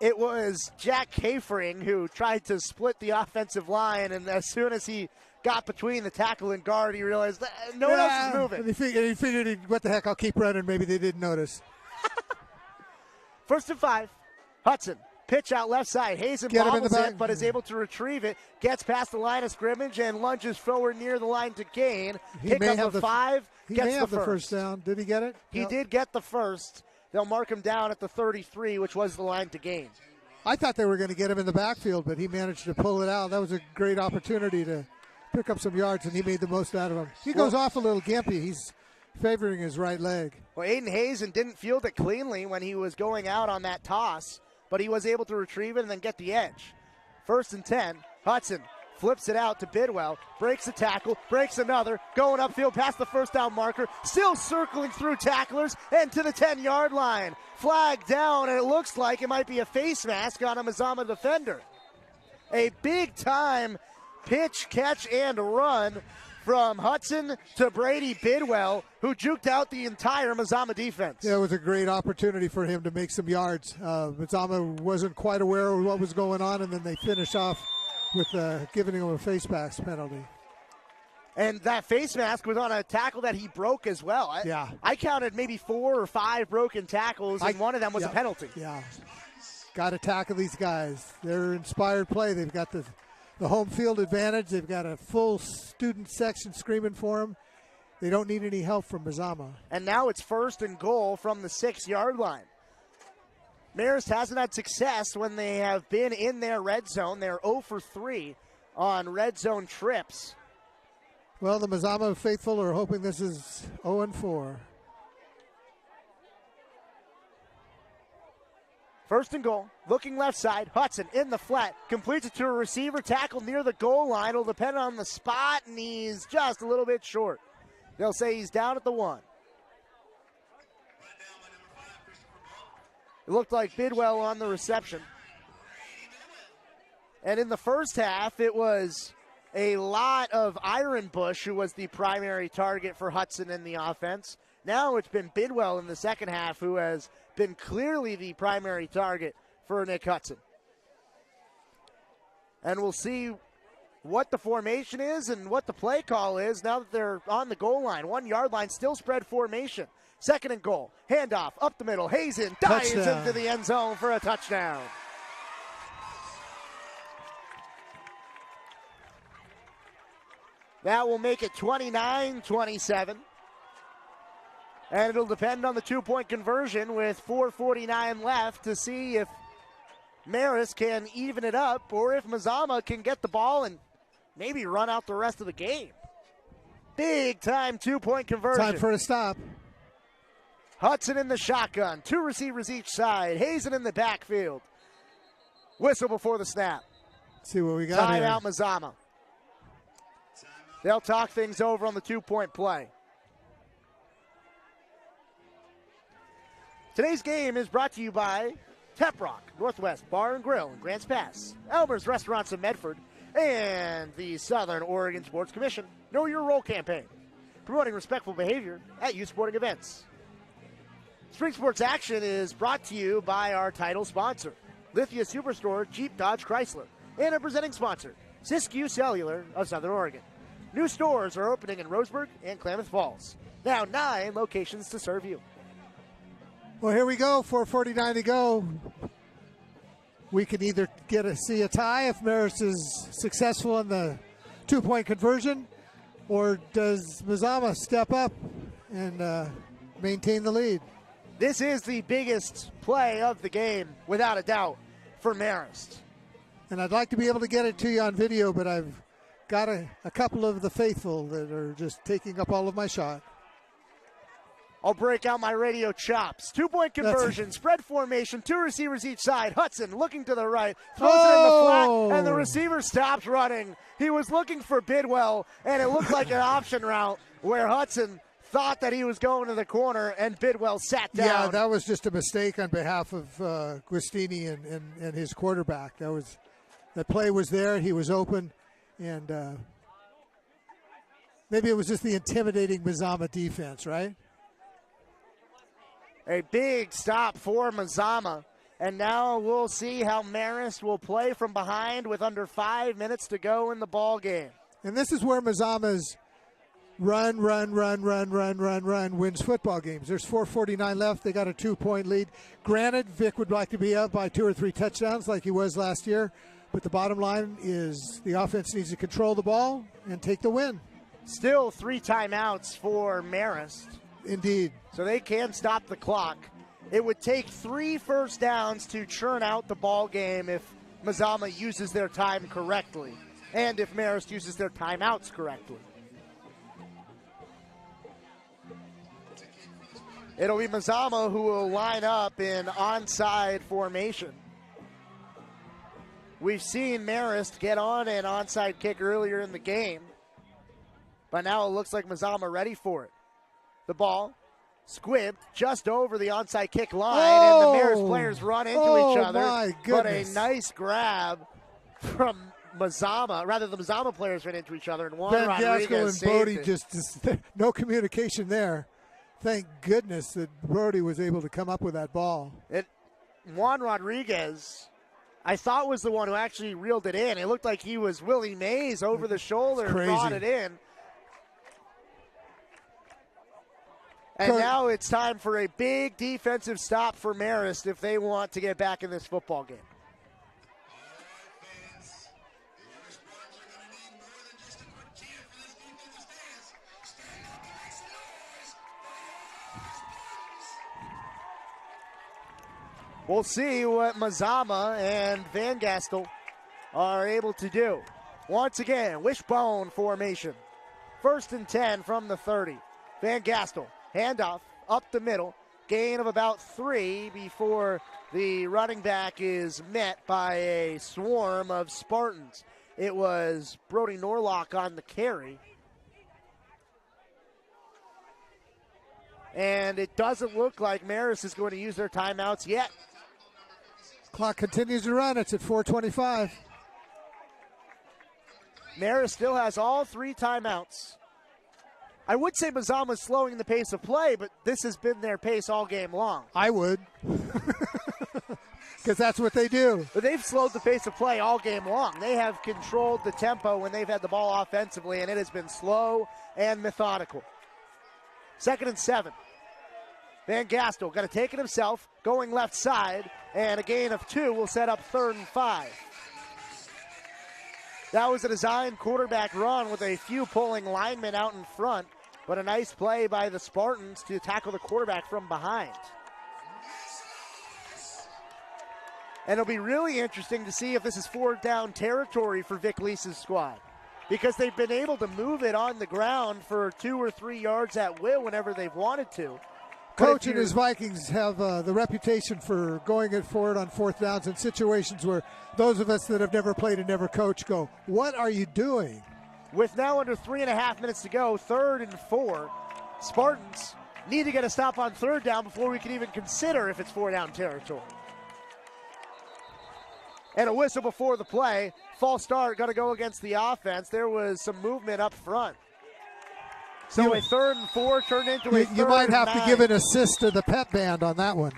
It was Jack Kafering who tried to split the offensive line, and as soon as he got between the tackle and guard, he realized that no one else is moving. And he figured, what the heck, I'll keep running. Maybe they didn't notice. 1st and 5. Hudson. Pitch out left side. Hazen bobbles it, but is able to retrieve it. Gets past the line of scrimmage and lunges forward near the line to gain. Pick up a 5. He gets may have the first down. Did he get it? He did get the first. They'll mark him down at the 33, which was the line to gain. I thought they were going to get him in the backfield, but he managed to pull it out. That was a great opportunity to pick up some yards, and he made the most out of them. He goes off a little gimpy. He's favoring his right leg. Well, Aiden Hazen didn't field it cleanly when he was going out on that toss, but he was able to retrieve it and then get the edge. 1st and 10. Hudson flips it out to Bidwell, breaks a tackle, breaks another, going upfield past the first down marker, still circling through tacklers and to the 10-yard line. Flag down, and it looks like it might be a face mask on a Mazaman defender. A big-time pitch, catch, and run from Hudson to Brady Bidwell, who juked out the entire Mazaman defense. Yeah, it was a great opportunity for him to make some yards. Mazaman wasn't quite aware of what was going on, and then they finish off with giving him a face mask penalty. And that face mask was on a tackle that he broke as well. I counted maybe 4 or 5 broken tackles, and one of them was a penalty. Yeah, got to tackle these guys. They're inspired play. They've got the home field advantage. They've got a full student section screaming for them. They don't need any help from Mazaman. And now it's 1st and goal from the 6-yard line. Marist hasn't had success when they have been in their red zone. They're 0 for 3 on red zone trips. Well, the Mazaman faithful are hoping this is 0 and 4. 1st and goal, looking left side. Hudson in the flat, completes it to a receiver, tackle near the goal line. It'll depend on the spot, and he's just a little bit short. They'll say he's down at the 1. It looked like Bidwell on the reception. And in the first half, it was a lot of Ironbush who was the primary target for Hudson in the offense. Now it's been Bidwell in the second half who has been clearly the primary target for Nick Hudson. And we'll see what the formation is and what the play call is now that they're on the goal line. 1-yard line, still spread formation. 2nd and goal, handoff up the middle. Hazen dives into the end zone for a touchdown. That will make it 29-27. And it'll depend on the 2-point conversion with 4:49 left to see if Marist can even it up or if Mazaman can get the ball and maybe run out the rest of the game. Big time 2-point conversion. Time for a stop. Hudson in the shotgun. 2 receivers each side. Hazen in the backfield. Whistle before the snap. Let's see what we got here. Timeout Mazaman. They'll talk things over on the 2-point play. Today's game is brought to you by Tap Rock, Northwest Bar and Grill in Grants Pass, Elmer's Restaurants in Medford, and the Southern Oregon Sports Commission Know Your Role campaign, promoting respectful behavior at youth sporting events. Spring Sports Action is brought to you by our title sponsor, Lithia Superstore Jeep Dodge Chrysler, and a presenting sponsor, Siskiyou Cellular of Southern Oregon. New stores are opening in Roseburg and Klamath Falls. Now 9 locations to serve you. Well, here we go. 4:49 to go. We can either see a tie if Marist is successful in the 2-point conversion, or does Mazaman step up and maintain the lead? This is the biggest play of the game, without a doubt, for Marist. And I'd like to be able to get it to you on video, but I've got a couple of the faithful that are just taking up all of my shot. I'll break out my radio chops. 2-point conversion, spread formation, 2 receivers each side. Hudson looking to the right, throws it in the flat, and the receiver stops running. He was looking for Bidwell, and it looked like an option route where Hudson thought that he was going to the corner, and Bidwell sat down. Yeah, that was just a mistake on behalf of Guistini and his quarterback. That play was there. He was open, and Maybe it was just the intimidating Mazaman defense, right? A big stop for Mazaman. And now we'll see how Marist will play from behind with under 5 minutes to go in the ball game. And this is where Mazaman's run wins football games. There's 4:49 left. They got a 2-point lead. Granted, Vic would like to be up by 2 or 3 touchdowns like he was last year. But the bottom line is the offense needs to control the ball and take the win. Still 3 timeouts for Marist. Indeed. So they can stop the clock. It would take 3 first downs to churn out the ball game if Mazaman uses their time correctly and if Marist uses their timeouts correctly. It'll be Mazaman who will line up in onside formation. We've seen Marist get on an onside kick earlier in the game, but now it looks like Mazaman ready for it. The ball squibbed just over the onside kick line, and the Marist players run into each other. My but a goodness. nice grab from Mazaman. Rather, the Mazaman players ran into each other, and Juan Ben Rodriguez Gaskell and saved Brody it. just no communication there. Thank goodness that Brody was able to come up with that ball. Juan Rodriguez, I thought, was the one who actually reeled it in. It looked like he was Willie Mays over the shoulder and brought it in. And now it's time for a big defensive stop for Marist if they want to get back in this football game. We'll see what Mazaman and Van Gastel are able to do. Once again, wishbone formation. 1st and 10 from the 30. Van Gastel, handoff up the middle. Gain of about 3 before the running back is met by a swarm of Spartans. It was Brody Norlock on the carry. And it doesn't look like Marist is going to use their timeouts yet. Clock continues to run. It's at 4:25. Marist still has all 3 timeouts. I would say Mazaman is slowing the pace of play, but this has been their pace all game long. I would. Because that's what they do. But they've slowed the pace of play all game long. They have controlled the tempo when they've had the ball offensively, and it has been slow and methodical. 2nd and 7. Van Gastel got to take it himself, going left side, and a gain of 2 will set up 3rd and 5. That was a designed quarterback run with a few pulling linemen out in front, but a nice play by the Spartans to tackle the quarterback from behind. And it'll be really interesting to see if this is 4th down territory for Vic Leese's squad, because they've been able to move it on the ground for 2 or 3 yards at will whenever they've wanted to. Coach and his Vikings have the reputation for going it forward on 4th downs in situations where those of us that have never played and never coached go, what are you doing? With now under 3.5 minutes to go, 3rd and 4, Spartans need to get a stop on 3rd down before we can even consider if it's 4-down territory. And a whistle before the play. False start going to go against the offense. There was some movement up front. So a 3rd and 4 turned into a 3rd and 9. You might have to give an assist to the pep band on that one.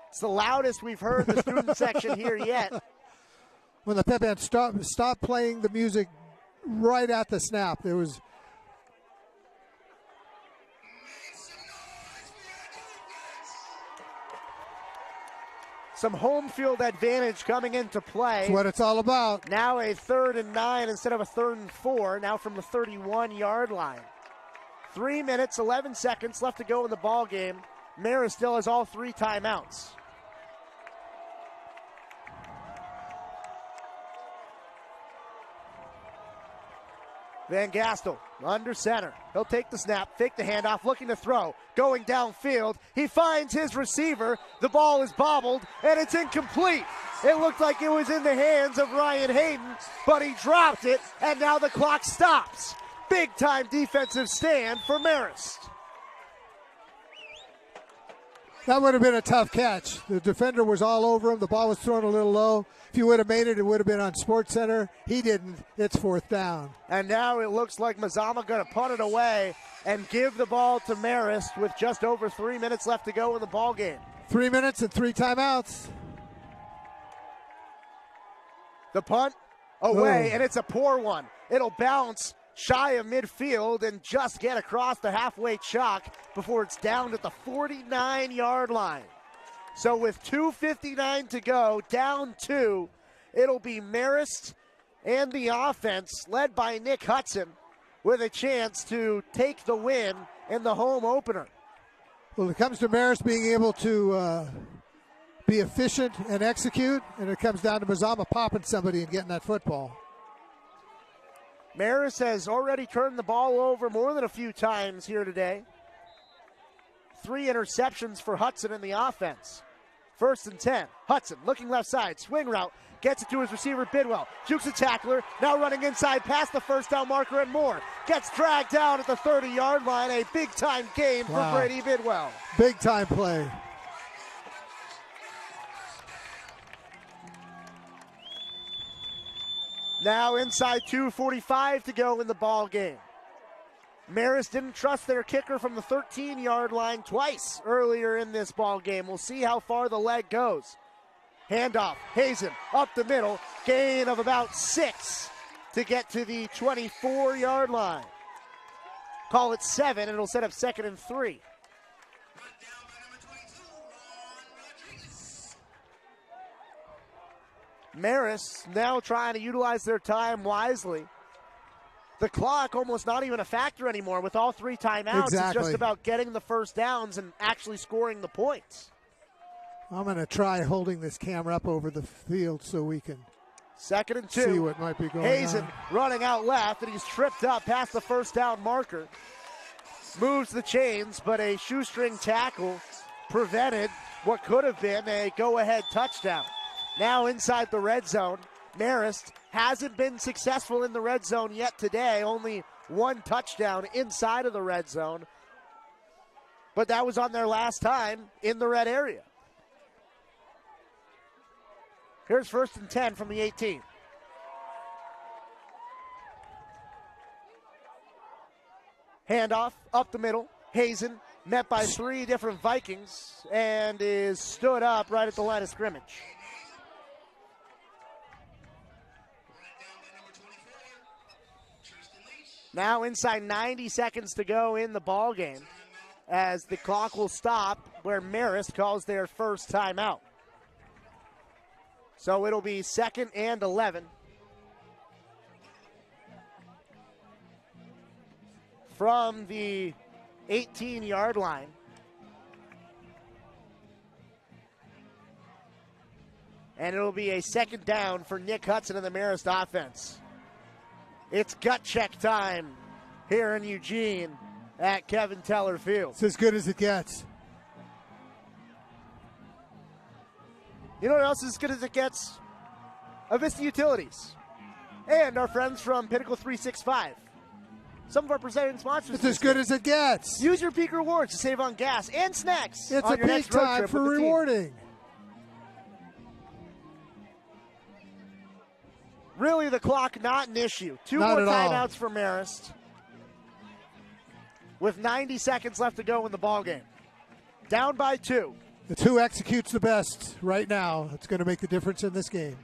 It's the loudest we've heard the student section here yet. When the pep band stopped playing the music right at the snap, there was some home field advantage coming into play. That's what it's all about. Now a 3rd and 9 instead of a 3rd and 4, now from the 31-yard line. 3 minutes, 11 seconds left to go in the ball game. Marist still has all 3 timeouts. Van Gastel under center. He'll take the snap, fake the handoff, looking to throw. Going downfield, he finds his receiver. The ball is bobbled, and it's incomplete. It looked like it was in the hands of Ryan Hayden, but he dropped it, and now the clock stops. Big-time defensive stand for Marist. That would have been a tough catch. The defender was all over him. The ball was thrown a little low. If he would have made it, it would have been on SportsCenter. He didn't. It's 4th down. And now it looks like Mazaman going to punt it away and give the ball to Marist with just over 3 minutes left to go in the ball game. 3 minutes and 3 timeouts. The punt away, and it's a poor one. It'll bounce shy of midfield and just get across the halfway chalk before it's down at the 49-yard line. So with 2:59 to go, down 2, it'll be Marist and the offense led by Nick Hudson with a chance to take the win in the home opener. Well, it comes to Marist being able to be efficient and execute, and it comes down to Mazaman popping somebody and getting that football. Marist has already turned the ball over more than a few times here today. 3 interceptions for Hudson in the offense. 1st and 10. Hudson looking left side, swing route, gets it to his receiver Bidwell. Jukes a tackler, now running inside past the first down marker and more. Gets dragged down at the 30-yard line. A big-time game for Brady Bidwell. Big-time play. Now inside 2:45 to go in the ball game. Marist didn't trust their kicker from the 13-yard line twice earlier in this ball game. We'll see how far the leg goes. Handoff, Hazen up the middle, gain of about 6 to get to the 24-yard line. Call it 7, and it'll set up 2nd and 3. Marist now trying to utilize their time wisely. The clock almost not even a factor anymore with all 3 timeouts. Exactly. It's just about getting the first downs and actually scoring the points. I'm going to try holding this camera up over the field so we can 2nd and 2. see what might be going Hazen on. running out left, and he's tripped up past the first down marker. Moves the chains, but a shoestring tackle prevented what could have been a go-ahead touchdown. Now inside the red zone, Marist hasn't been successful in the red zone yet today. Only 1 touchdown inside of the red zone. But that was on their last time in the red area. Here's 1st and 10 from the 18. Handoff up the middle. Hazen met by 3 different Vikings and is stood up right at the line of scrimmage. Now inside 90 seconds to go in the ball game as the clock will stop where Marist calls their first timeout. So it'll be 2nd and 11. From the 18-yard line. And it'll be a 2nd down for Nick Hudson and the Marist offense. It's gut check time here in Eugene at Kevin Teller Field. It's as good as it gets. You know what else is as good as it gets? Avista Utilities. And our friends from Pinnacle 365. Some of our presenting sponsors. It's as good as it gets. Use your Peak Rewards to save on gas and snacks. It's on a your peak next road time trip for with the team. rewarding. Really, the clock not an issue. 2 Not more at all. timeouts for Marist. With 90 seconds left to go in the ballgame. Down by 2. It's who executes the best right now. It's going to make the difference in this game.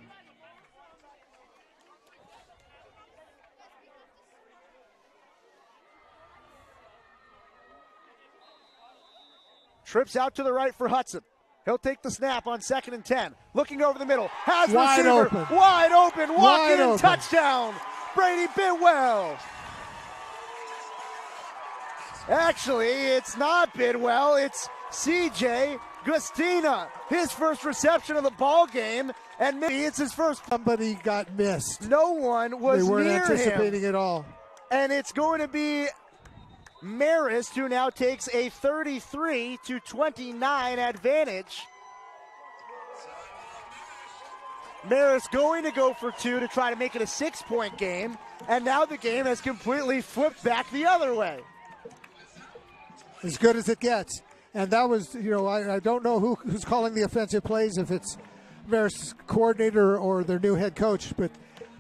Trips out to the right for Hudson. He'll take the snap on 2nd and 10. Looking over the middle. Has Wide receiver. open. Wide open. Wide Walk-in open. touchdown. Brady Bidwell. Actually, it's not Bidwell. It's C.J. Gustina. His first reception of the ball game. And maybe it's his first. Somebody got missed. No one was They weren't near anticipating him. it all. And it's going to be Marist, who now takes a 33-29 advantage. Marist going to go for 2 to try to make it a 6-point game, and now the game has completely flipped back the other way. As good as it gets. And that was, I don't know who's calling the offensive plays, if it's Marist's coordinator or their new head coach, but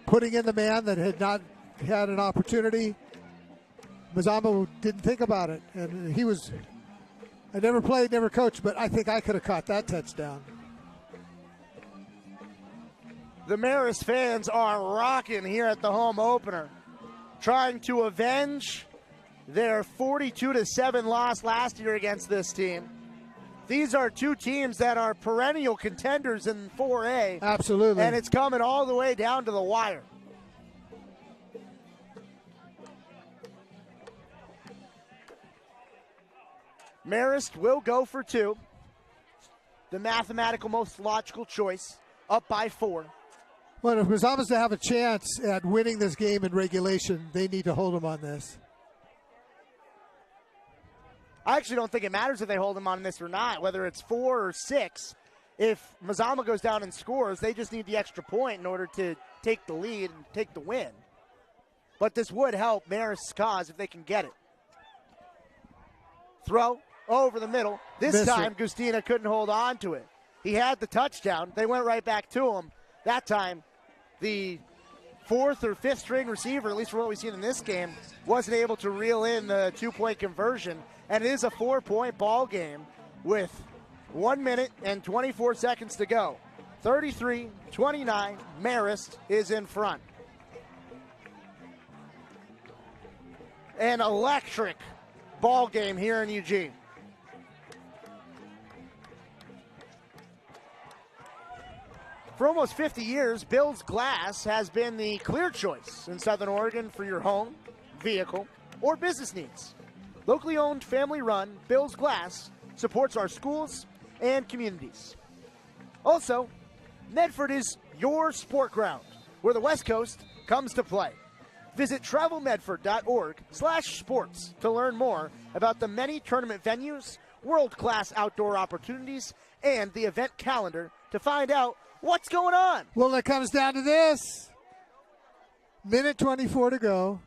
putting in the man that had not had an opportunity, Mazaman didn't think about it. And I never played, never coached, but I think I could have caught that touchdown. The Marist fans are rocking here at the home opener, trying to avenge their 42-7 loss last year against this team. These are two teams that are perennial contenders in 4A. Absolutely. And it's coming all the way down to the wire. Marist will go for 2. The mathematical most logical choice, up by 4. Well, if Mazaman's to have a chance at winning this game in regulation, they need to hold them on this. I actually don't think it matters if they hold him on this or not, whether it's 4 or 6. If Mazaman goes down and scores, they just need the extra point in order to take the lead and take the win. But this would help Marist's cause if they can get it. Throw over the middle. This time, Gustina couldn't hold on to it. He had the touchdown. They went right back to him. That time, the 4th or 5th string receiver, at least for what we've seen in this game, wasn't able to reel in the 2-point conversion. And it is a 4-point ball game with 1 minute and 24 seconds to go. 33-29, Marist is in front. An electric ball game here in Eugene. For almost 50 years, Bill's Glass has been the clear choice in Southern Oregon for your home, vehicle, or business needs. Locally owned, family-run, Bill's Glass supports our schools and communities. Also, Medford is your sport ground, where the West Coast comes to play. Visit travelmedford.org/sports to learn more about the many tournament venues, world-class outdoor opportunities, and the event calendar to find out what's going on. Well, it comes down to this. Minute 24 to go.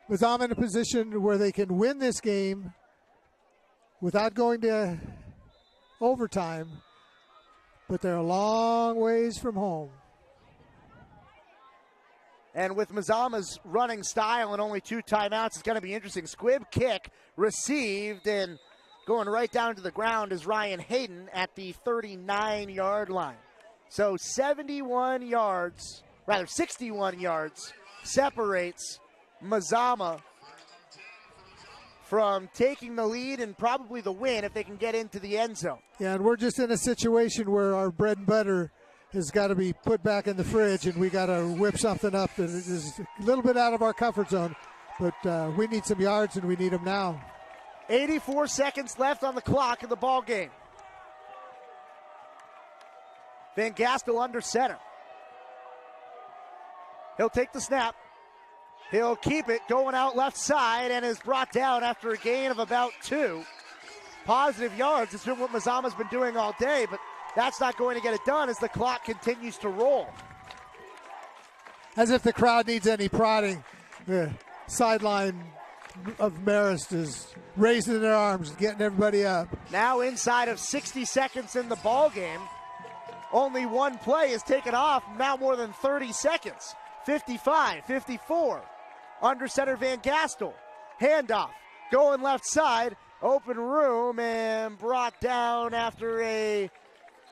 Mazaman in a position where they can win this game without going to overtime, but they're a long ways from home. And with Mazaman's running style and only 2 timeouts, it's going to be interesting. Squib kick received, and going right down to the ground is Ryan Hayden at the 39-yard line. So 61 yards separates Mazaman from taking the lead and probably the win if they can get into the end zone. Yeah, and we're just in a situation where our bread and butter has got to be put back in the fridge, and we got to whip something up that is a little bit out of our comfort zone. But we need some yards, and we need them now. 84 seconds left on the clock in the ball game. Van Gastel under center. He'll take the snap. He'll keep it going out left side and is brought down after a gain of about 2 positive yards. It's been what Mazaman's been doing all day, but that's not going to get it done as the clock continues to roll. As if the crowd needs any prodding. The sideline of Marist is raising their arms, getting everybody up. Now inside of 60 seconds in the ball game. Only one play is taken off, now more than 30 seconds. 55, 54. Under center Van Gastel. Handoff. Going left side. Open room and brought down after a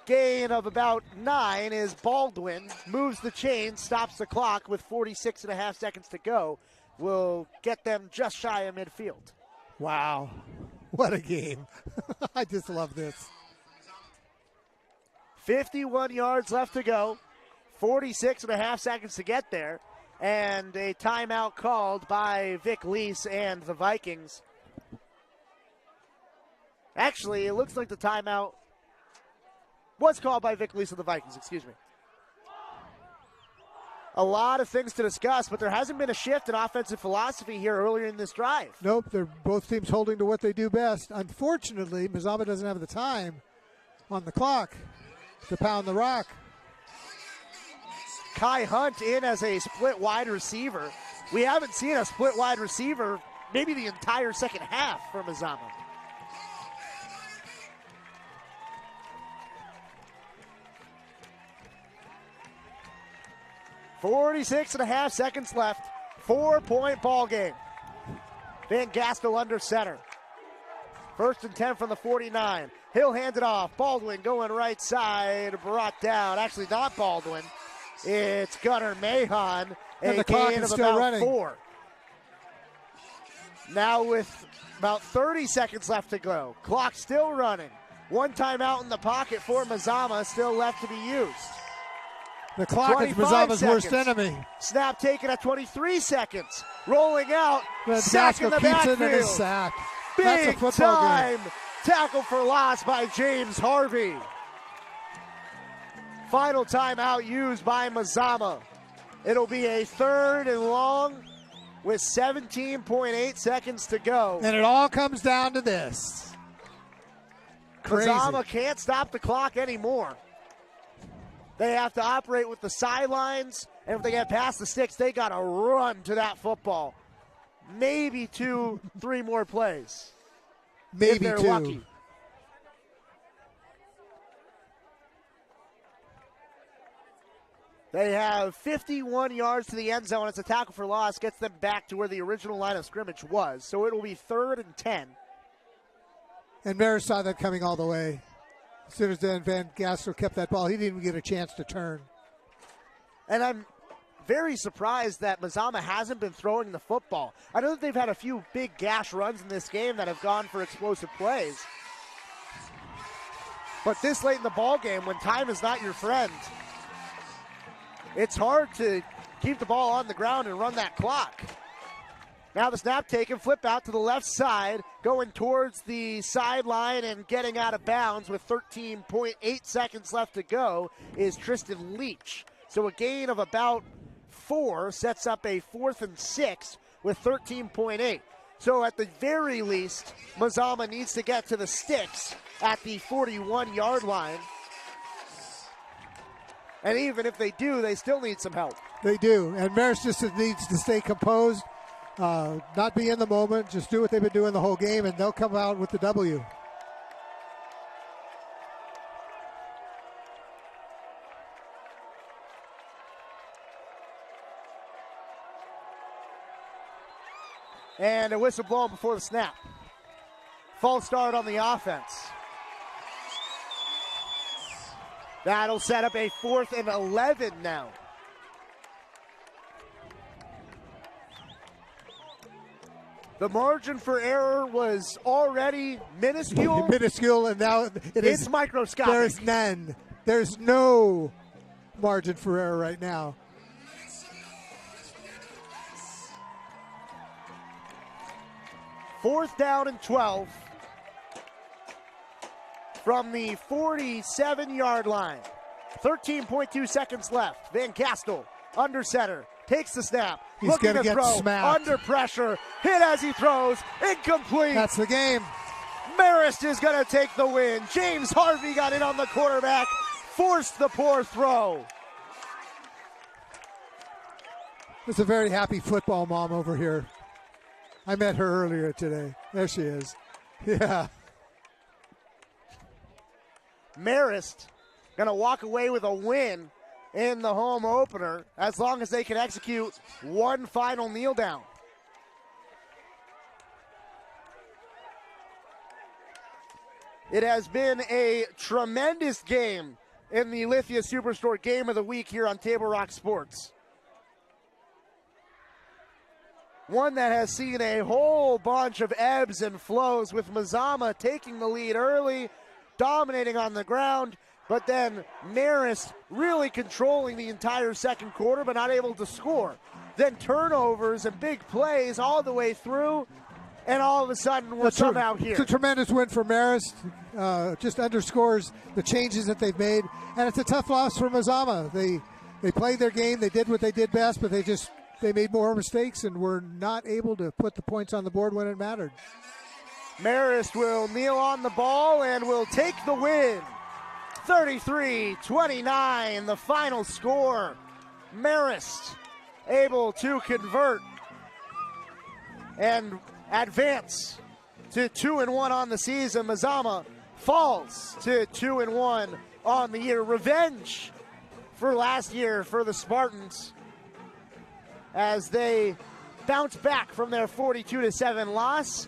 gain of about 9 is Baldwin. Moves the chain, stops the clock with 46.5 seconds to go. Will get them just shy of midfield. Wow. What a game. I just love this. 51 yards left to go. 46.5 seconds to get there. And a timeout called by Vic Lease and the Vikings. Actually, it looks like the timeout was called by Vic Lease and the Vikings, excuse me. A lot of things to discuss, but there hasn't been a shift in offensive philosophy here earlier in this drive. Nope, they're both teams holding to what they do best. Unfortunately, Mazaman doesn't have the time on the clock to pound the rock. Kai Hunt in as a split wide receiver. We haven't seen a split wide receiver maybe the entire second half for Mazaman. 46 and a half seconds left. 4-point ball game. Van Gastel under center. 1st and 10 from the 49. He'll hand it off. Baldwin going right side. Brought down. Actually, not Baldwin. It's Gunnar Mahon. And the clock gain is of still about running. 4. Now with about 30 seconds left to go. Clock still running. 1 timeout in the pocket for Mazama. Still left to be used. The clock is Mazama's worst enemy. Snap taken at 23 seconds. Rolling out. Van Sack in Gastel the keeps it in backfield. his sack. Big That's a football time game. tackle for loss by James Harvey. Final timeout used by Mazama. It'll be a 3rd and long with 17.8 seconds to go. And it all comes down to this. Crazy. Mazama can't stop the clock anymore. They have to operate with the sidelines, and if they get past the sticks, they got to run to that football. Maybe 2-3 more plays. Maybe if they're 2. lucky. They have 51 yards to the end zone. It's a tackle for loss. Gets them back to where the original line of scrimmage was. So it will be 3rd and 10. And Marist saw that coming all the way. As soon as Van Gastel kept that ball, he didn't even get a chance to turn. And I'm very surprised that Mazama hasn't been throwing the football. I know that they've had a few big gash runs in this game that have gone for explosive plays. But this late in the ball game, when time is not your friend, it's hard to keep the ball on the ground and run that clock. Now the snap taken, flip out to the left side, going towards the sideline and getting out of bounds with 13.8 seconds left to go is Tristan Leach. So a gain of about 4 sets up a 4th and 6 with 13.8. So at the very least, Mazama needs to get to the sticks at the 41-yard line. And even if they do, they still need some help. They do. And Marist just needs to stay composed, not be in the moment, just do what they've been doing the whole game, and they'll come out with the W. And a whistle blown before the snap. False start on the offense. That'll set up a 4th and 11 now. The margin for error was already minuscule. Minuscule, and now it's microscopic. There's none. There's no margin for error right now. Fourth down and 12 from the 47-yard line. 13.2 seconds left. Van Gastel under center. Takes the snap. He's looking going to get throw. smacked. Under pressure. Hit as he throws. Incomplete. That's the game. Marist is going to take the win. James Harvey got in on the quarterback. Forced the poor throw. There's a very happy football mom over here. I met her earlier today. There she is. Yeah. Marist going to walk away with a win in the home opener as long as they can execute one final kneel down. It has been a tremendous game in the Lithia Superstore Game of the Week here on Table Rock Sports. One that has seen a whole bunch of ebbs and flows, with Mazama taking the lead early, dominating on the ground, but then Marist really controlling the entire second quarter but not able to score. Then turnovers and big plays all the way through, and all of a sudden we're somehow here. It's a tremendous win for Marist. Just underscores the changes that they've made, and it's a tough loss for Mazama. They played their game, they did what they did best, but they made more mistakes and were not able to put the points on the board when it mattered. Marist will kneel on the ball and will take the win. 33-29, the final score. Marist able to convert and advance to 2-1 on the season. Mazama falls to 2-1 on the year. Revenge for last year for the Spartans. as they bounce back from their 42-7 loss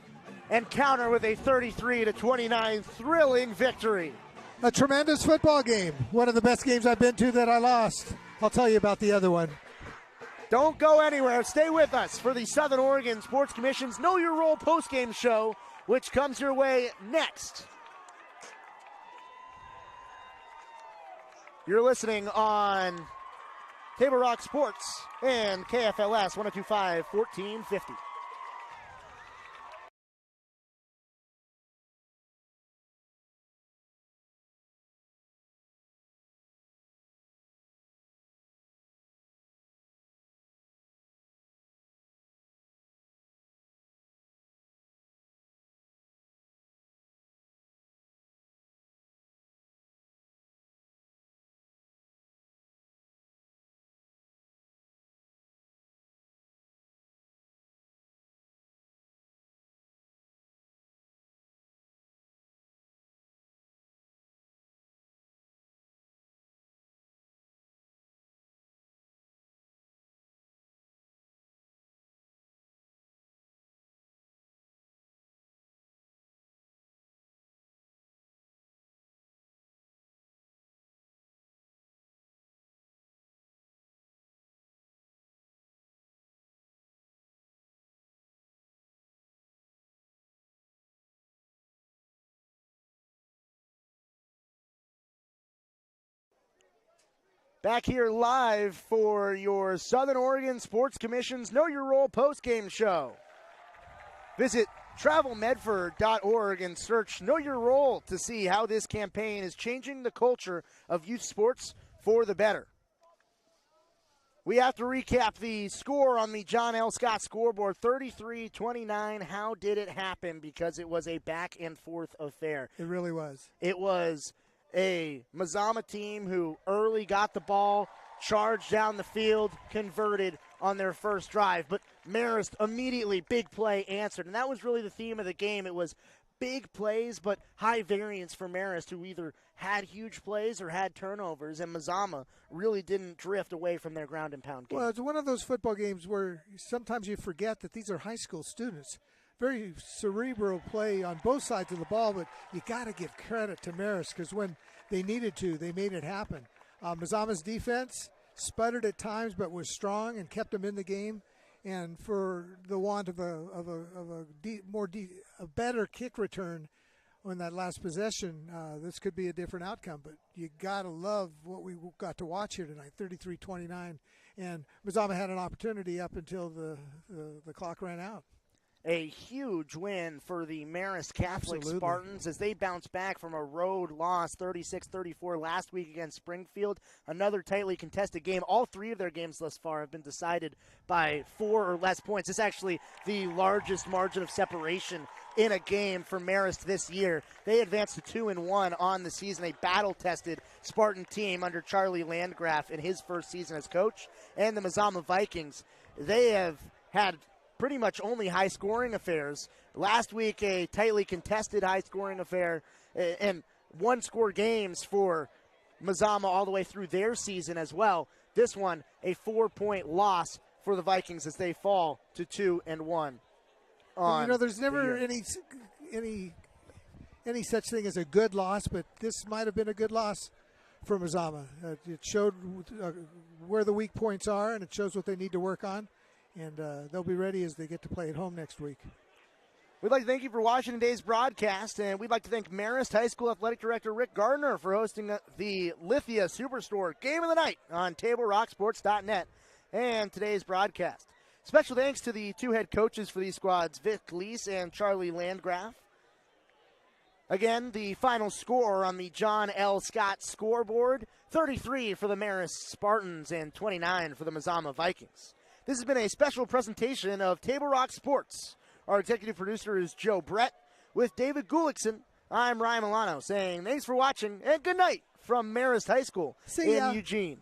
and counter with a 33-29 thrilling victory. A tremendous football game. One of the best games I've been to that I lost. I'll tell you about the other one. Don't go anywhere. Stay with us for the Southern Oregon Sports Commission's Know Your Role postgame show, which comes your way next. You're listening on Table Rock Sports and KFLS 102.5 1450. Back here live for your Southern Oregon Sports Commission's Know Your Role postgame show. Visit travelmedford.org and search Know Your Role to see how this campaign is changing the culture of youth sports for the better. We have to recap the score on the John L. Scott scoreboard, 33-29. How did it happen? Because it was a back-and-forth affair. It really was. It was a Mazaman team who early got the ball, charged down the field, converted on their first drive. But Marist immediately, big play, answered. And that was really the theme of the game. It was big plays, but high variance for Marist, who either had huge plays or had turnovers. And Mazaman really didn't drift away from their ground and pound game. Well, it's one of those football games where sometimes you forget that these are high school students. Very cerebral play on both sides of the ball, but you got to give credit to Marist because when they needed to, they made it happen. Mazaman's defense sputtered at times, but was strong and kept them in the game. And for the want of a better kick return on that last possession, this could be a different outcome. But you got to love what we got to watch here tonight, 33-29. And Mazaman had an opportunity up until the clock ran out. A huge win for the Marist Catholic Absolutely. Spartans as they bounce back from a road loss 36-34 last week against Springfield. Another tightly contested game. All three of their games thus far have been decided by 4 or less points. It's actually the largest margin of separation in a game for Marist this year. They advanced to 2-1 on the season. A battle-tested Spartan team under Charlie Landgraf in his first season as coach. And the Mazaman Vikings, they have had pretty much only high-scoring affairs. Last week, a tightly contested high-scoring affair, and one-score games for Mazaman all the way through their season as well. This one, a 4-point loss for the Vikings as they fall to 2-1. There's never any such thing as a good loss, but this might have been a good loss for Mazaman. It showed where the weak points are, and it shows what they need to work on. And they'll be ready as they get to play at home next week. We'd like to thank you for watching today's broadcast, and we'd like to thank Marist High School Athletic Director Rick Gardner for hosting the Lithia Superstore Game of the Night on TableRockSports.net and today's broadcast. Special thanks to the two head coaches for these squads, Vic Leese and Charlie Landgraf. Again, the final score on the John L. Scott scoreboard, 33 for the Marist Spartans and 29 for the Mazaman Vikings. This has been a special presentation of Table Rock Sports. Our executive producer is Joe Brett. With David Gulickson, I'm Ryan Milano saying thanks for watching and good night from Marist High School in Eugene.